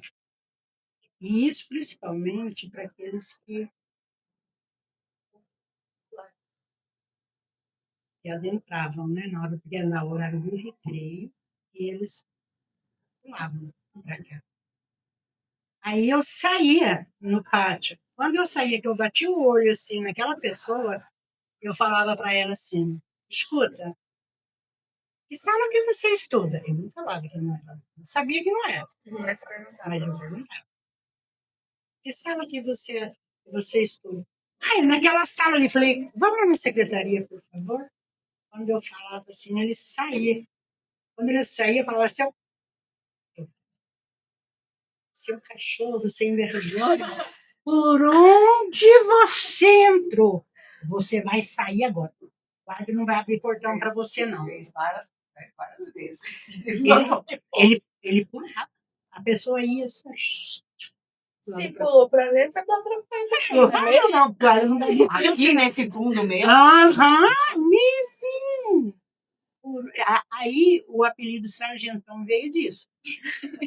E isso principalmente para aqueles que adentravam, né, na hora, porque era na horário do recreio, e eles pulavam para cá. Aí eu saía no pátio. Quando eu saía, que eu batia o olho assim naquela pessoa, eu falava para ela assim: escuta, que sala que você estuda? Eu não falava que não era. Eu sabia que não era,
Mas perguntar.
mas eu perguntava: que sala que você estuda? Ai, naquela sala ali, falei: vamos lá na secretaria, por favor. Quando eu falava assim, ele saía. Quando ele saía, eu falava: seu cachorro sem vergonha, por onde você entrou? Você vai sair agora. O guarda não vai abrir portão para você, não.
Fez várias vezes.
Ele pulava. A pessoa ia assim.
Se pulou pra dentro, vai pular pra fora
Eu
também,
falei, não, o guarda não vai
Aqui nesse fundo mesmo.
Aham, mizinho. Aí o apelido Sargentão veio disso.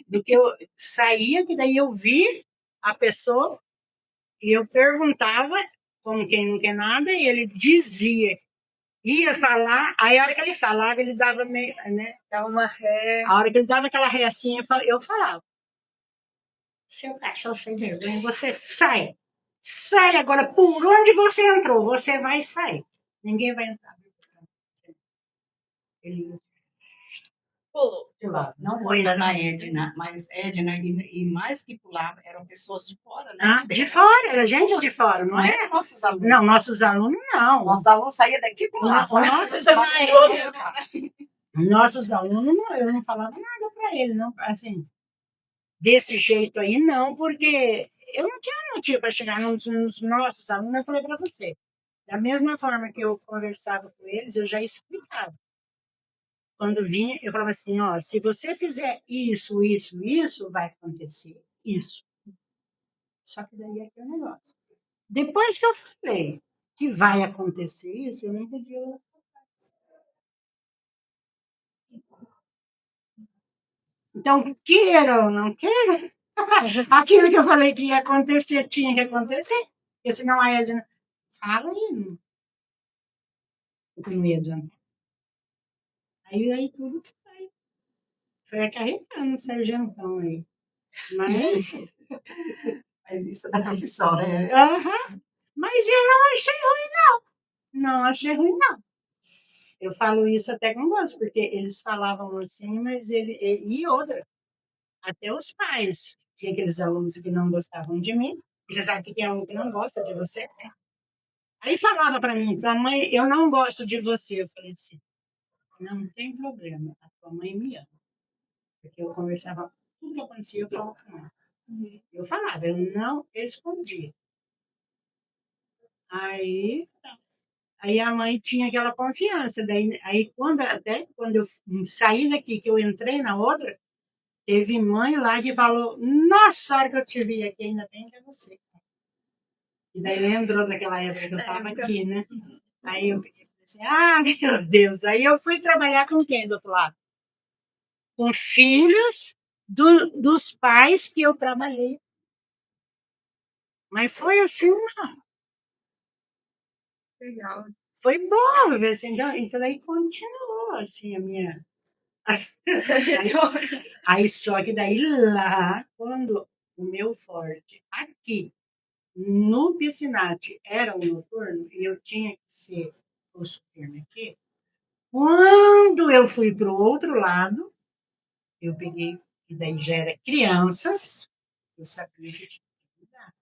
Do que eu saía, que daí eu vi a pessoa e eu perguntava, como quem não quer nada, e ele dizia, ia falar, aí a hora que ele falava, ele dava meio, né?
Dá uma ré.
A hora que ele dava aquela reacinha, eu falava: seu cachorro sem vergonha, você sai. Sai agora, por onde você entrou, você vai sair. Ninguém vai entrar. Ele
Pulou.
Pulava. Não vou entrar na Edna, mas Edna e mais que pulava, eram pessoas de fora, né?
Ah, de fora, era gente de fora, não
Não
é?
era nossos alunos.
Não, nossos alunos não.
Nossos alunos saíam daqui por lá.
Nossos alunos, eu não falava nada para ele, não, assim, desse jeito aí, não, porque eu não tinha motivo para chegar nos nossos alunos, eu falei para você. Da mesma forma que eu conversava com eles, eu já explicava. Quando vinha, eu falava assim: ó, se você fizer isso, vai acontecer isso. Só que daí é aquele negócio. Depois que eu falei que vai acontecer isso, eu nem podia. Então, queira ou não queira, aquilo que eu falei que ia acontecer, tinha que acontecer. Porque senão a Edna fala aí, não ia adiantar. Aí tudo foi acarretando o sargentão aí. Mas,
Mas isso é da profissão, né?
mas eu não achei ruim, não. Não achei ruim, não. Eu falo isso até com gosto, porque eles falavam assim, mas e outra, até os pais. Tinha aqueles alunos que não gostavam de mim. Você sabe que tem aluno que não gosta de você, né? Aí falava para mim: tua mãe, eu não gosto de você. Eu falei assim: não tem problema, a tua mãe me ama. Porque eu conversava, tudo que acontecia, eu falava com ela. Eu falava, eu não escondia. Aí, aí a mãe tinha aquela confiança. Daí, até quando eu saí daqui, que eu entrei na outra, teve mãe lá que falou: nossa, a hora que eu te vi aqui, ainda bem que é você. E daí lembrou daquela época que eu estava aqui, né? Aí eu peguei e falei assim: ah, meu Deus. Aí eu fui trabalhar com quem do outro lado? Com filhos dos pais que eu trabalhei. Mas foi assim,
Legal.
foi bom, assim, então aí continuou assim a minha. Aí só que daí lá, quando o meu forte aqui no Piscinati era um noturno e eu tinha que ser o firme aqui, quando eu fui para o outro lado, eu peguei, e daí já era crianças, eu sabia que tinha que mudar.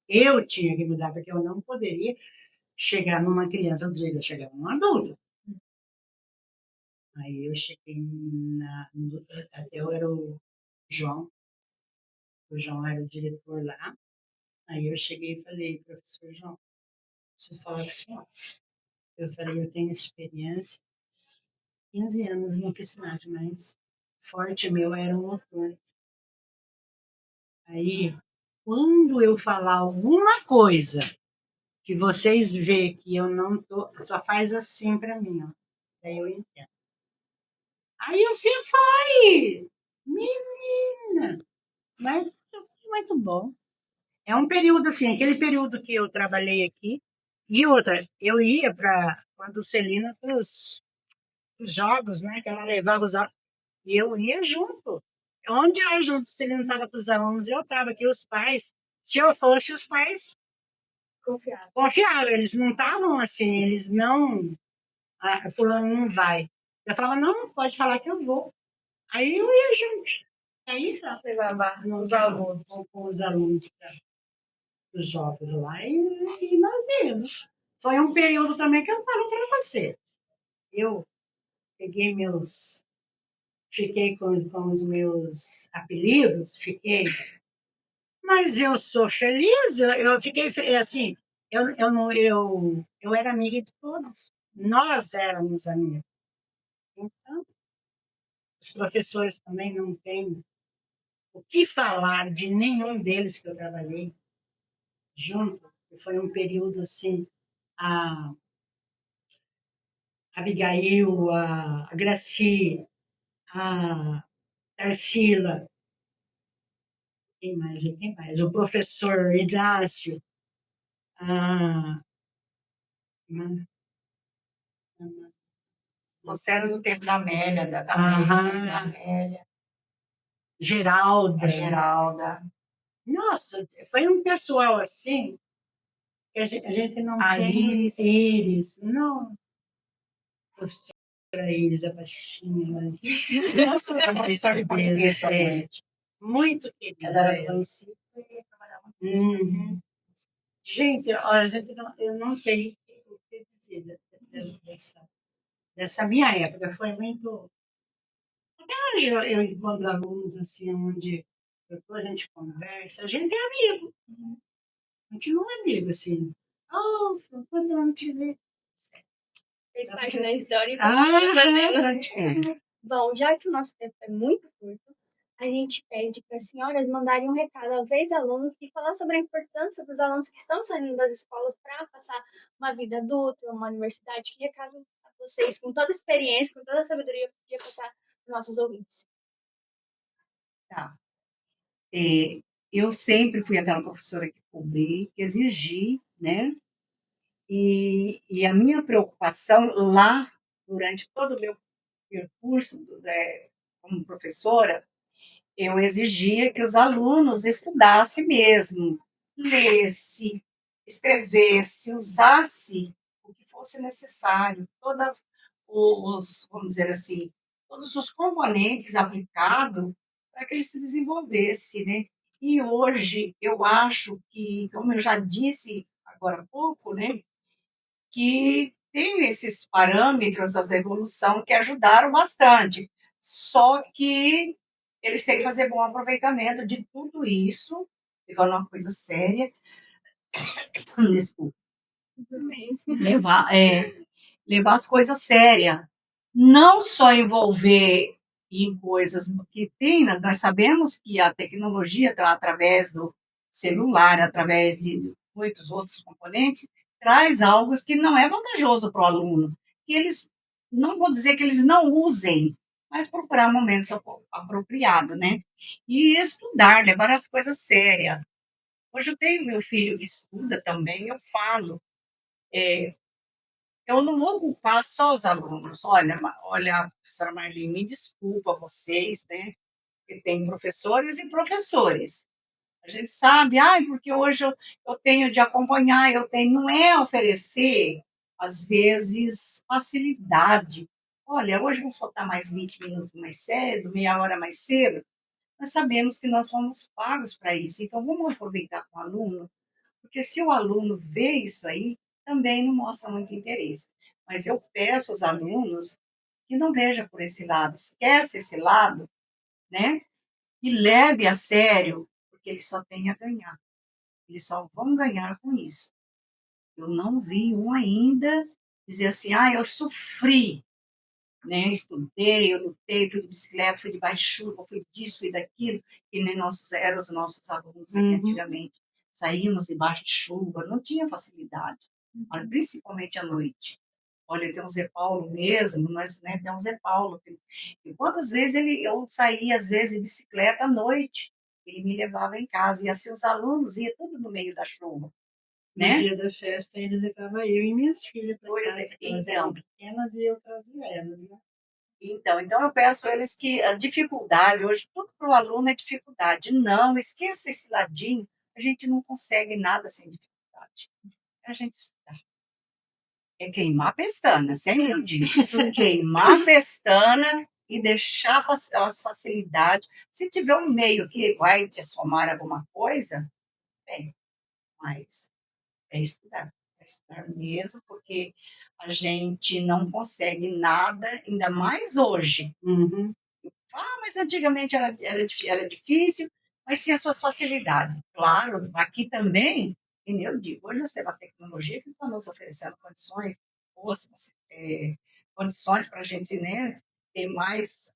Eu tinha que mudar, porque eu não poderia chegar numa criança do jeito que eu chegava num adulto. Aí eu cheguei até eu era o João era o diretor lá. Aí eu cheguei e falei: professor João, preciso falar com o senhor. Eu falei, eu tenho experiência, 15 anos no piscinagem, mas forte meu era o motor. Aí, quando eu falar alguma coisa que vocês vê que eu não tô, só faz assim para mim, ó. Aí eu entendo. Aí assim foi, menina, mas foi muito bom. É um período assim, aquele período que eu trabalhei aqui, e outra, eu ia para quando Celina para os jogos, né? Que ela levava os alunos, e eu ia junto. Onde eu junto, Celina estava com os alunos, eu estava aqui, os pais. Se eu fosse, os pais
Confiável.
confiavam, eles não estavam assim, eles não. Ah, fulano não vai. Eu falava, não, pode falar que eu vou. Aí eu ia junto. Aí
Levava os alunos.
com os alunos dos jogos lá e nós íamos. Foi um período também que eu falo para você. Eu peguei meus. Fiquei com os meus apelidos, fiquei. Mas eu sou feliz, eu fiquei assim. Eu era amiga de todos. Nós éramos amigos. Então, os professores também não têm o que falar de nenhum deles que eu trabalhei junto. Foi um período assim, a Abigail, a Graci, a Tarsila, quem mais? Quem mais? O professor Inácio, a,
Você era do tempo da Amélia, da Amélia,
Geralda.
da Geralda.
Nossa, foi um pessoal assim que a gente não
A
tem.
Iris.
Iris, não. Professora Iris, a baixinha, mas.
Nossa, era professora de português também.
Muito querida.
Ela era do município e trabalhava com
Uhum. Gente, olha, eu não tenho o que dizer dessa minha época. Foi muito. Até hoje eu encontro alunos assim, onde depois a gente conversa, a gente é amigo. A gente não é amigo, assim. Oh, quando eu não te ver.
Fez parte da história e
Ah,
continua fazendo.
é.
Bom, já que o nosso tempo é muito curto, a gente pede para as senhoras mandarem um recado aos ex-alunos e falar sobre a importância dos alunos que estão saindo das escolas para passar uma vida adulta, uma universidade. Que recado a vocês, com toda a experiência, com toda a sabedoria, podia passar para nossos ouvintes?
Tá. Eu sempre fui aquela professora que cobrei, que exigi, né? E a minha preocupação lá, durante todo o meu percurso como professora, eu exigia que os alunos estudassem mesmo, lesse, escrevesse, usasse o que fosse necessário, vamos dizer assim, todos os componentes aplicados para que ele se desenvolvesse, né? E hoje eu acho que, como eu já disse agora há pouco, né, que tem esses parâmetros da evolução que ajudaram bastante. Só que eles têm que fazer bom aproveitamento de tudo isso, levando uma coisa séria. Desculpa. Levar as coisas sérias. Não só envolver em coisas que tem, nós sabemos que a tecnologia, através do celular, através de muitos outros componentes, traz algo que não é vantajoso para o aluno. Que eles, não vou dizer que eles não usem, mas procurar momentos apropriados, né? E estudar, levar as coisas sérias. Hoje eu tenho meu filho que estuda também, eu falo, eu não vou culpar só os alunos. Olha, professora Marli, me desculpa vocês, né? Porque tem professores e professores. A gente sabe, porque hoje eu tenho de acompanhar, não é oferecer, às vezes, facilidade. Olha, hoje vamos soltar mais 20 minutos mais cedo, meia hora mais cedo. Nós sabemos que nós somos pagos para isso, então vamos aproveitar com o aluno, porque se o aluno vê isso aí, também não mostra muito interesse. Mas eu peço aos alunos que não vejam por esse lado, esquece esse lado, né? E leve a sério, porque eles só têm a ganhar. Eles só vão ganhar com isso. Eu não vi um ainda dizer assim, eu sofri, né? Estudei, eu lutei, fui de bicicleta, fui de chuva, fui disso, fui daquilo, que nem eram os nossos alunos aqui antigamente. Saímos debaixo de chuva, não tinha facilidade, principalmente à noite. Olha, tem o Zé Paulo mesmo, mas né, tem o Zé Paulo. E quantas vezes eu saía, às vezes, de bicicleta à noite, ele me levava em casa, e assim os alunos iam tudo no meio da chuva.
No
Né?
dia da festa, ele levava eu e minhas filhas para casa, porque elas eram
Então,
pequenas e eu trazia elas. Né?
então eu peço a eles que a dificuldade, hoje tudo para o aluno é dificuldade. Não, esqueça esse ladinho, a gente não consegue nada sem dificuldade. A gente estudar. É queimar a pestana, sempre eu digo. Queimar a pestana e deixar as facilidades. Se tiver um meio que vai te somar alguma coisa, bem, mas é estudar mesmo, porque a gente não consegue nada, ainda mais hoje. Mas antigamente era difícil, mas tinha suas facilidades. Claro, aqui também, e eu digo, hoje nós temos a tecnologia que está nos oferecendo condições, boas condições para a gente, né, ter mais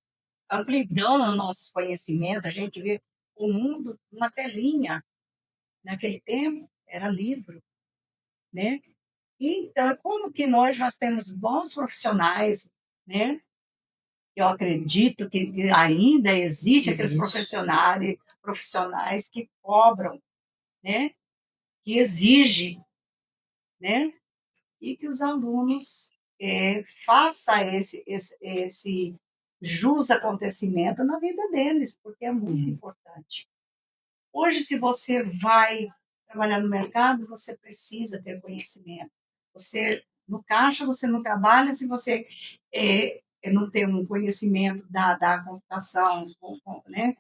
amplidão no nosso conhecimento, a gente vê o mundo numa telinha. Naquele tempo, era livro, né? Então, como que nós temos bons profissionais, né? Eu acredito que ainda existe aqueles profissionais que cobram, né? Que exigem, né? E que os alunos façam esse jus acontecimento na vida deles, porque é muito importante. Hoje, se você vai trabalhar no mercado, você precisa ter conhecimento. Você, no caixa, você não trabalha se você não tem um conhecimento da computação, né?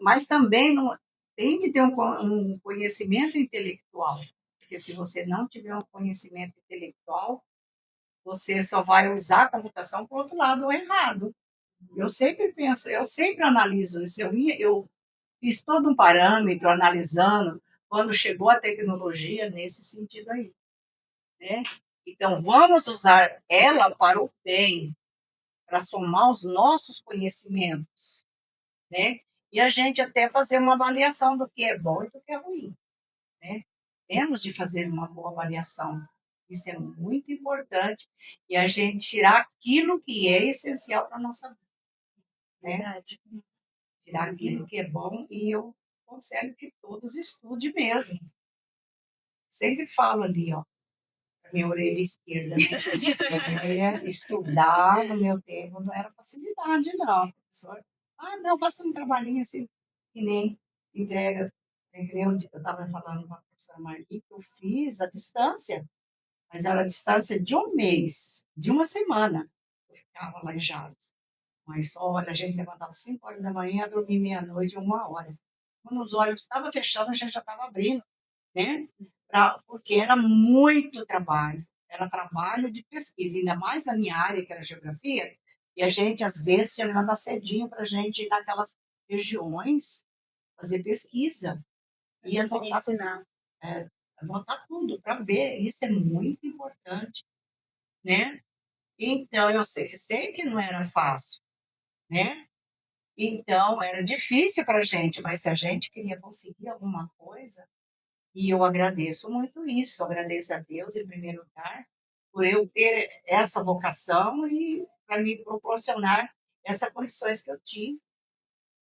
Mas também não, tem de ter um conhecimento intelectual, porque se você não tiver um conhecimento intelectual, você só vai usar a computação para o outro lado errado. Eu sempre penso, eu sempre analiso isso. Eu fiz todo um parâmetro analisando quando chegou a tecnologia nesse sentido aí, né? Então, vamos usar ela para o bem, para somar os nossos conhecimentos, né? E a gente até fazer uma avaliação do que é bom e do que é ruim, né? Temos de fazer uma boa avaliação. Isso é muito importante. E a gente tirar aquilo que é essencial para a nossa vida, né?
Verdade.
Tirar aquilo que é bom e eu aconselho que todos estudem mesmo. Sempre falo ali, ó, a minha orelha esquerda, né? Estudar no meu tempo não era facilidade, não. Professor, não, faça um trabalhinho assim, que nem entrega. Que nem eu estava falando com a professora Marli, que eu fiz à distância, mas era a distância de um mês, de uma semana. Eu ficava lá em Jales. Mas olha, a gente levantava 5 horas da manhã, dormia meia-noite, 1 hora. Quando os olhos estavam fechando, a gente já estava abrindo, né? Porque era muito trabalho. Era trabalho de pesquisa, ainda mais na minha área, que era geografia, e a gente, às vezes, tinha que levantar cedinho para a gente ir naquelas regiões fazer pesquisa. E anotar tudo para ver. Isso é muito importante, né? Então, eu sei que não era fácil, né? Então, era difícil para a gente, mas se a gente queria conseguir alguma coisa, e eu agradeço muito isso, agradeço a Deus, em primeiro lugar, por eu ter essa vocação e para me proporcionar essas condições que eu tive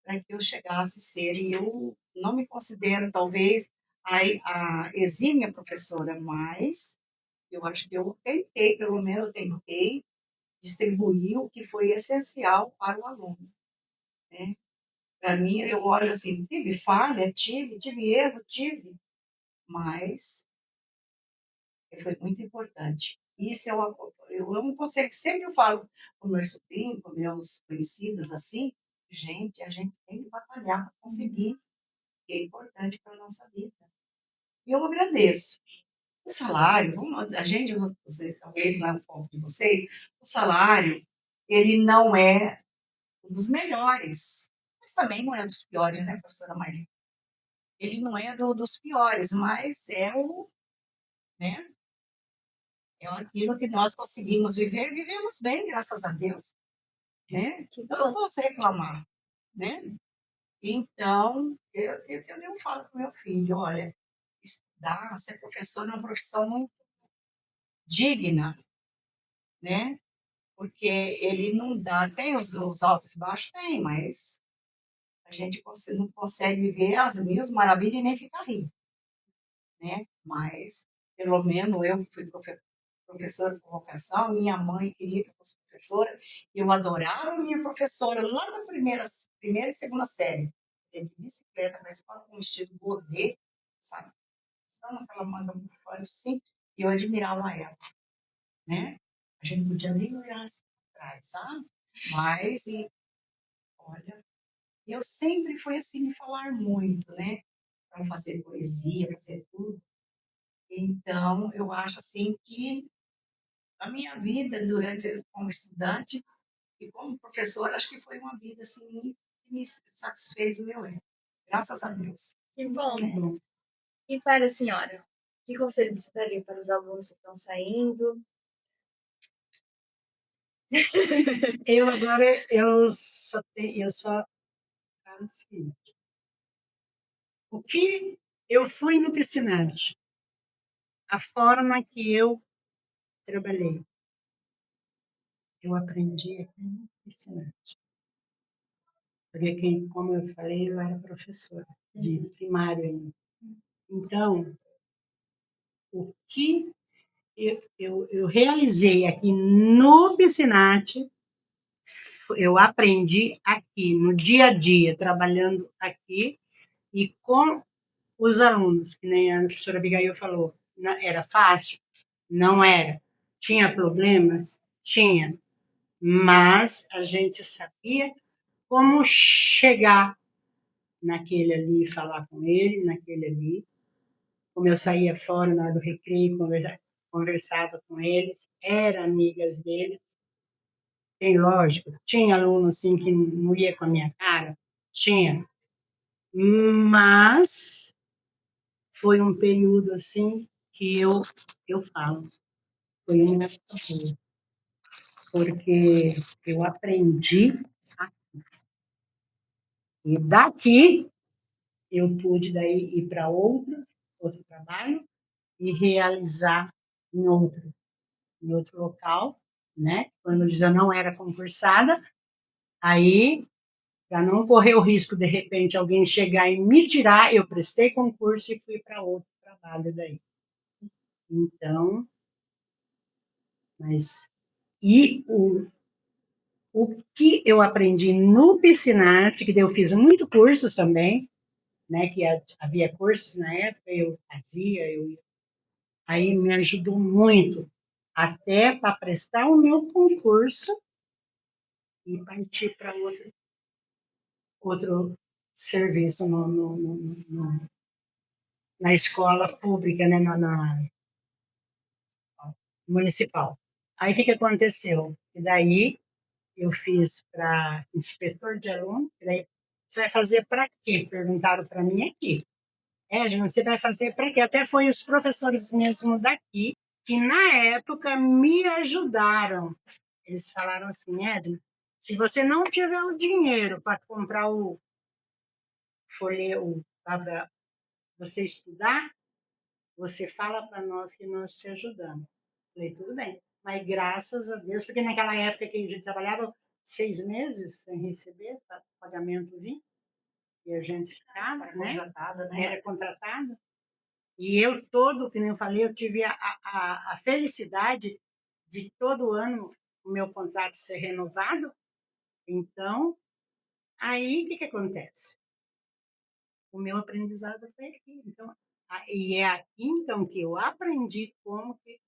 para que eu chegasse a ser. E eu não me considero, talvez, a exímia professora, mas eu acho que eu tentei, pelo menos eu tentei, distribuir o que foi essencial para o aluno, né? Para mim, eu olho assim, tive falha, tive erro, mas foi muito importante. Isso eu não consigo, sempre eu falo com meus sobrinhos, com meus conhecidos, assim, gente, a gente tem que batalhar para conseguir, que é importante para a nossa vida. E eu agradeço. O salário, a gente, vocês, talvez não é o foco de vocês, o salário, ele não é um dos melhores, mas também não é dos piores, né, professora Marli? Ele não é dos piores, mas é o, né? É aquilo que nós conseguimos viver, vivemos bem, graças a Deus, né? Eu não posso reclamar, né? Então, eu falo para o meu filho, olha, estudar, ser professor é uma profissão muito digna, né? Porque ele não dá, tem os altos e baixos, tem, mas a gente não consegue viver as mil maravilhas e nem ficar rico, né? Mas, pelo menos eu que fui professora por vocação, minha mãe queria que eu fosse professora, e eu adorava a minha professora lá da primeira e segunda série. Eu ia de bicicleta para a escola com um vestido godê, sabe? Só naquela manga bufante, assim, e eu admirava ela, né? A gente não podia nem olhar assim para trás, sabe? Mas, e, olha, eu sempre fui assim, de falar muito, né? Para fazer poesia, fazer tudo. Então, eu acho assim que a minha vida durante como estudante e como professora, acho que foi uma vida assim muito que me satisfez o meu ego. Graças a Deus.
Que bom.
Bom,
E para a senhora, que conselho você daria para os alunos que estão saindo?
eu agora, eu só falo o seguinte, o que eu fui no piscinante, a forma que eu trabalhei, eu aprendi aqui no piscinante. Porque, como eu falei, eu era professora de primário ainda. Então, o que eu realizei aqui no piscinate, eu aprendi aqui, no dia a dia, trabalhando aqui, e com os alunos, que nem a professora Abigail falou, era fácil? Não era. Tinha problemas? Tinha. Mas a gente sabia como chegar naquele ali, falar com ele, naquele ali. Como eu saía fora na hora do recreio, conversava com eles, era amigas deles. Tem, lógico, tinha aluno assim que não ia com a minha cara, tinha. Mas foi um período assim que eu falo, foi uma época boa, porque eu aprendi e daqui eu pude daí ir para outro trabalho e realizar em outro local, né? Quando eu não era concursada, aí, para não correr o risco de repente alguém chegar e me tirar, eu prestei concurso e fui para outro trabalho daí. Então, mas e o que eu aprendi no Piscinarte, que eu fiz muito cursos também, né? Que havia cursos na época, eu fazia, aí me ajudou muito até para prestar o meu concurso e partir para outro serviço na escola pública, né, na municipal. Aí o que aconteceu? E daí eu fiz para inspetor de aluno, e daí você vai fazer para quê? Perguntaram para mim aqui. Edna, você vai fazer para quê? Até foi os professores mesmo daqui que na época me ajudaram. Eles falaram assim, Edna, se você não tiver o dinheiro para comprar o folheto para você estudar, você fala para nós que nós te ajudamos. Falei, tudo bem. Mas graças a Deus, porque naquela época que a gente trabalhava 6 meses sem receber, pagamento vinha, e a gente ficava, né? Era contratada. E eu todo, que nem eu falei, eu tive a felicidade de todo ano o meu contrato ser renovado. Então, aí o que acontece? O meu aprendizado foi aqui. Então, e é aqui então que eu aprendi como que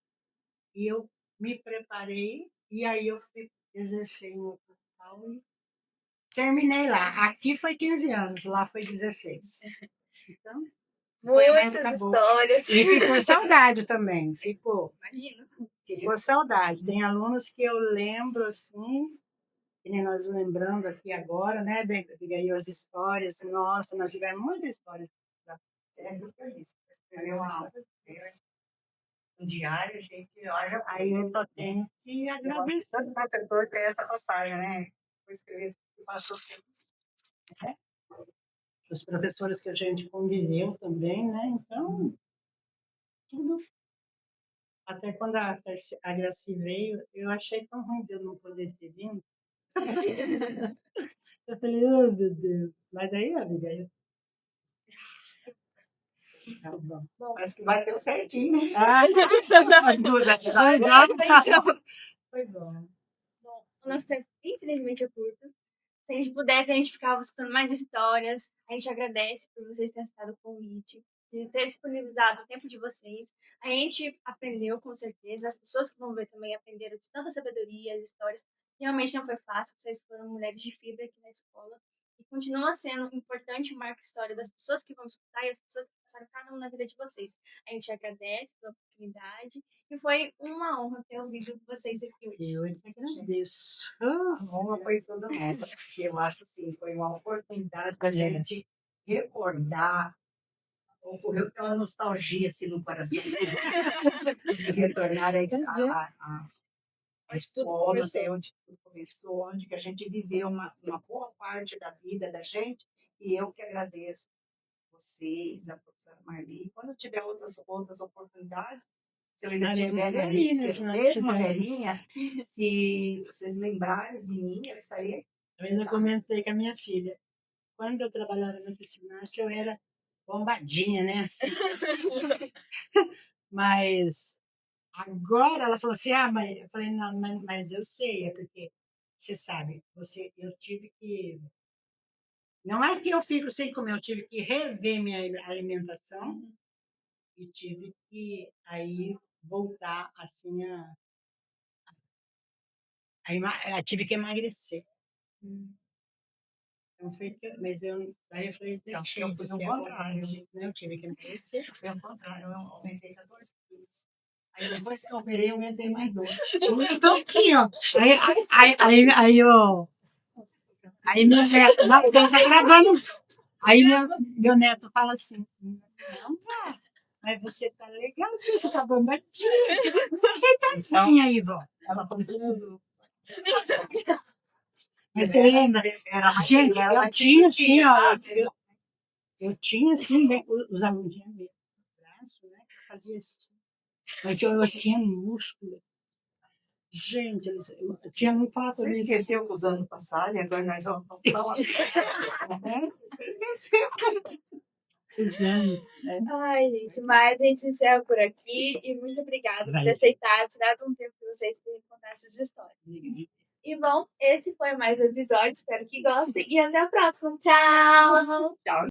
eu me preparei e aí eu fui exercer no hospital e terminei lá. Aqui foi 15 anos, lá foi 16. Então, foi uma
Muitas
época boa.
histórias.
E ficou saudade também, ficou.
Imagino.
Ficou saudade. Tem alunos que eu lembro assim, que nem nós lembrando aqui agora, né, Abigail, as histórias. Nossa, nós tivemos muitas histórias. É muito feliz.
um diário, a gente olha.
Aí eu só tenho que agradecer.
Todo professor tem essa passagem, né? Vou escrever o que passou tempo.
Os professores que a gente conviveu também, né? Então, tudo. Até quando a Graci veio, eu achei tão ruim de eu não poder ter vindo. Eu falei, oh, meu Deus. Mas aí, amiga, tá bom.
Parece que bateu certinho, né?
Ah, foi bom.
Bom, o nosso tempo, infelizmente, é curto. Se a gente pudesse, a gente ficava escutando mais histórias. A gente agradece por vocês terem aceitado o convite, de ter disponibilizado o tempo de vocês. A gente aprendeu, com certeza. As pessoas que vão ver também aprenderam de tanta sabedoria, as histórias. Realmente não foi fácil. Vocês foram mulheres de fibra aqui na escola. E continua sendo importante o marco história das pessoas que vão escutar e as pessoas que passaram cada um na vida de vocês. A gente agradece pela oportunidade. E foi uma honra ter ouvido vocês aqui hoje.
Eu que agradeço.
A honra foi toda nossa, porque eu acho assim, foi uma oportunidade da gente recordar. Ocorreu que uma nostalgia assim no coração de retornar a escola, onde tudo começou, onde que a gente viveu uma boa parte da vida da gente, e eu que agradeço vocês, a professora Marli. Quando tiver outras oportunidades, se eu ainda tiver mesmo velhinha, se vocês lembrarem de mim, eu estaria.
Eu ainda comentei com a minha filha. Quando eu trabalhava no piscinate, eu era bombadinha, né? Assim. Mas agora ela falou assim, mãe, eu falei, não, mas eu sei, é porque você sabe, eu tive que. Não é que eu fico sem comer, eu tive que rever minha alimentação e tive que aí voltar assim tive que emagrecer. Então foi mas daí eu falei, deixa
Eu fui ao contrário.
Eu tive que emagrecer.
Eu fui ao contrário, eu aumentei 14 quilos. Aí depois que eu operei, eu aumentei mais 2.
Então aqui, ó. Aí meu neto, não, você tá gravando. Aí meu neto fala assim, não, vó, mas você tá legal, você tá bombadinha. Você tá assim aí, vó.
Ela falou assim,
mas você lembra? Gente, eu tinha assim, ó. Eu tinha assim, os aludinhos no braço, né? Eu fazia assim. Mas eu tinha músculo. Gente, eu tinha muito falado
você esqueceu os anos passaram e agora nós vamos falar. Você esqueceu.
Ai, gente, mas a gente se encerra por aqui e muito obrigada por ter aceitado, tirado um tempo de vocês para contar essas histórias. E bom, esse foi mais um episódio, espero que gostem e até a próxima. Tchau!
Tchau!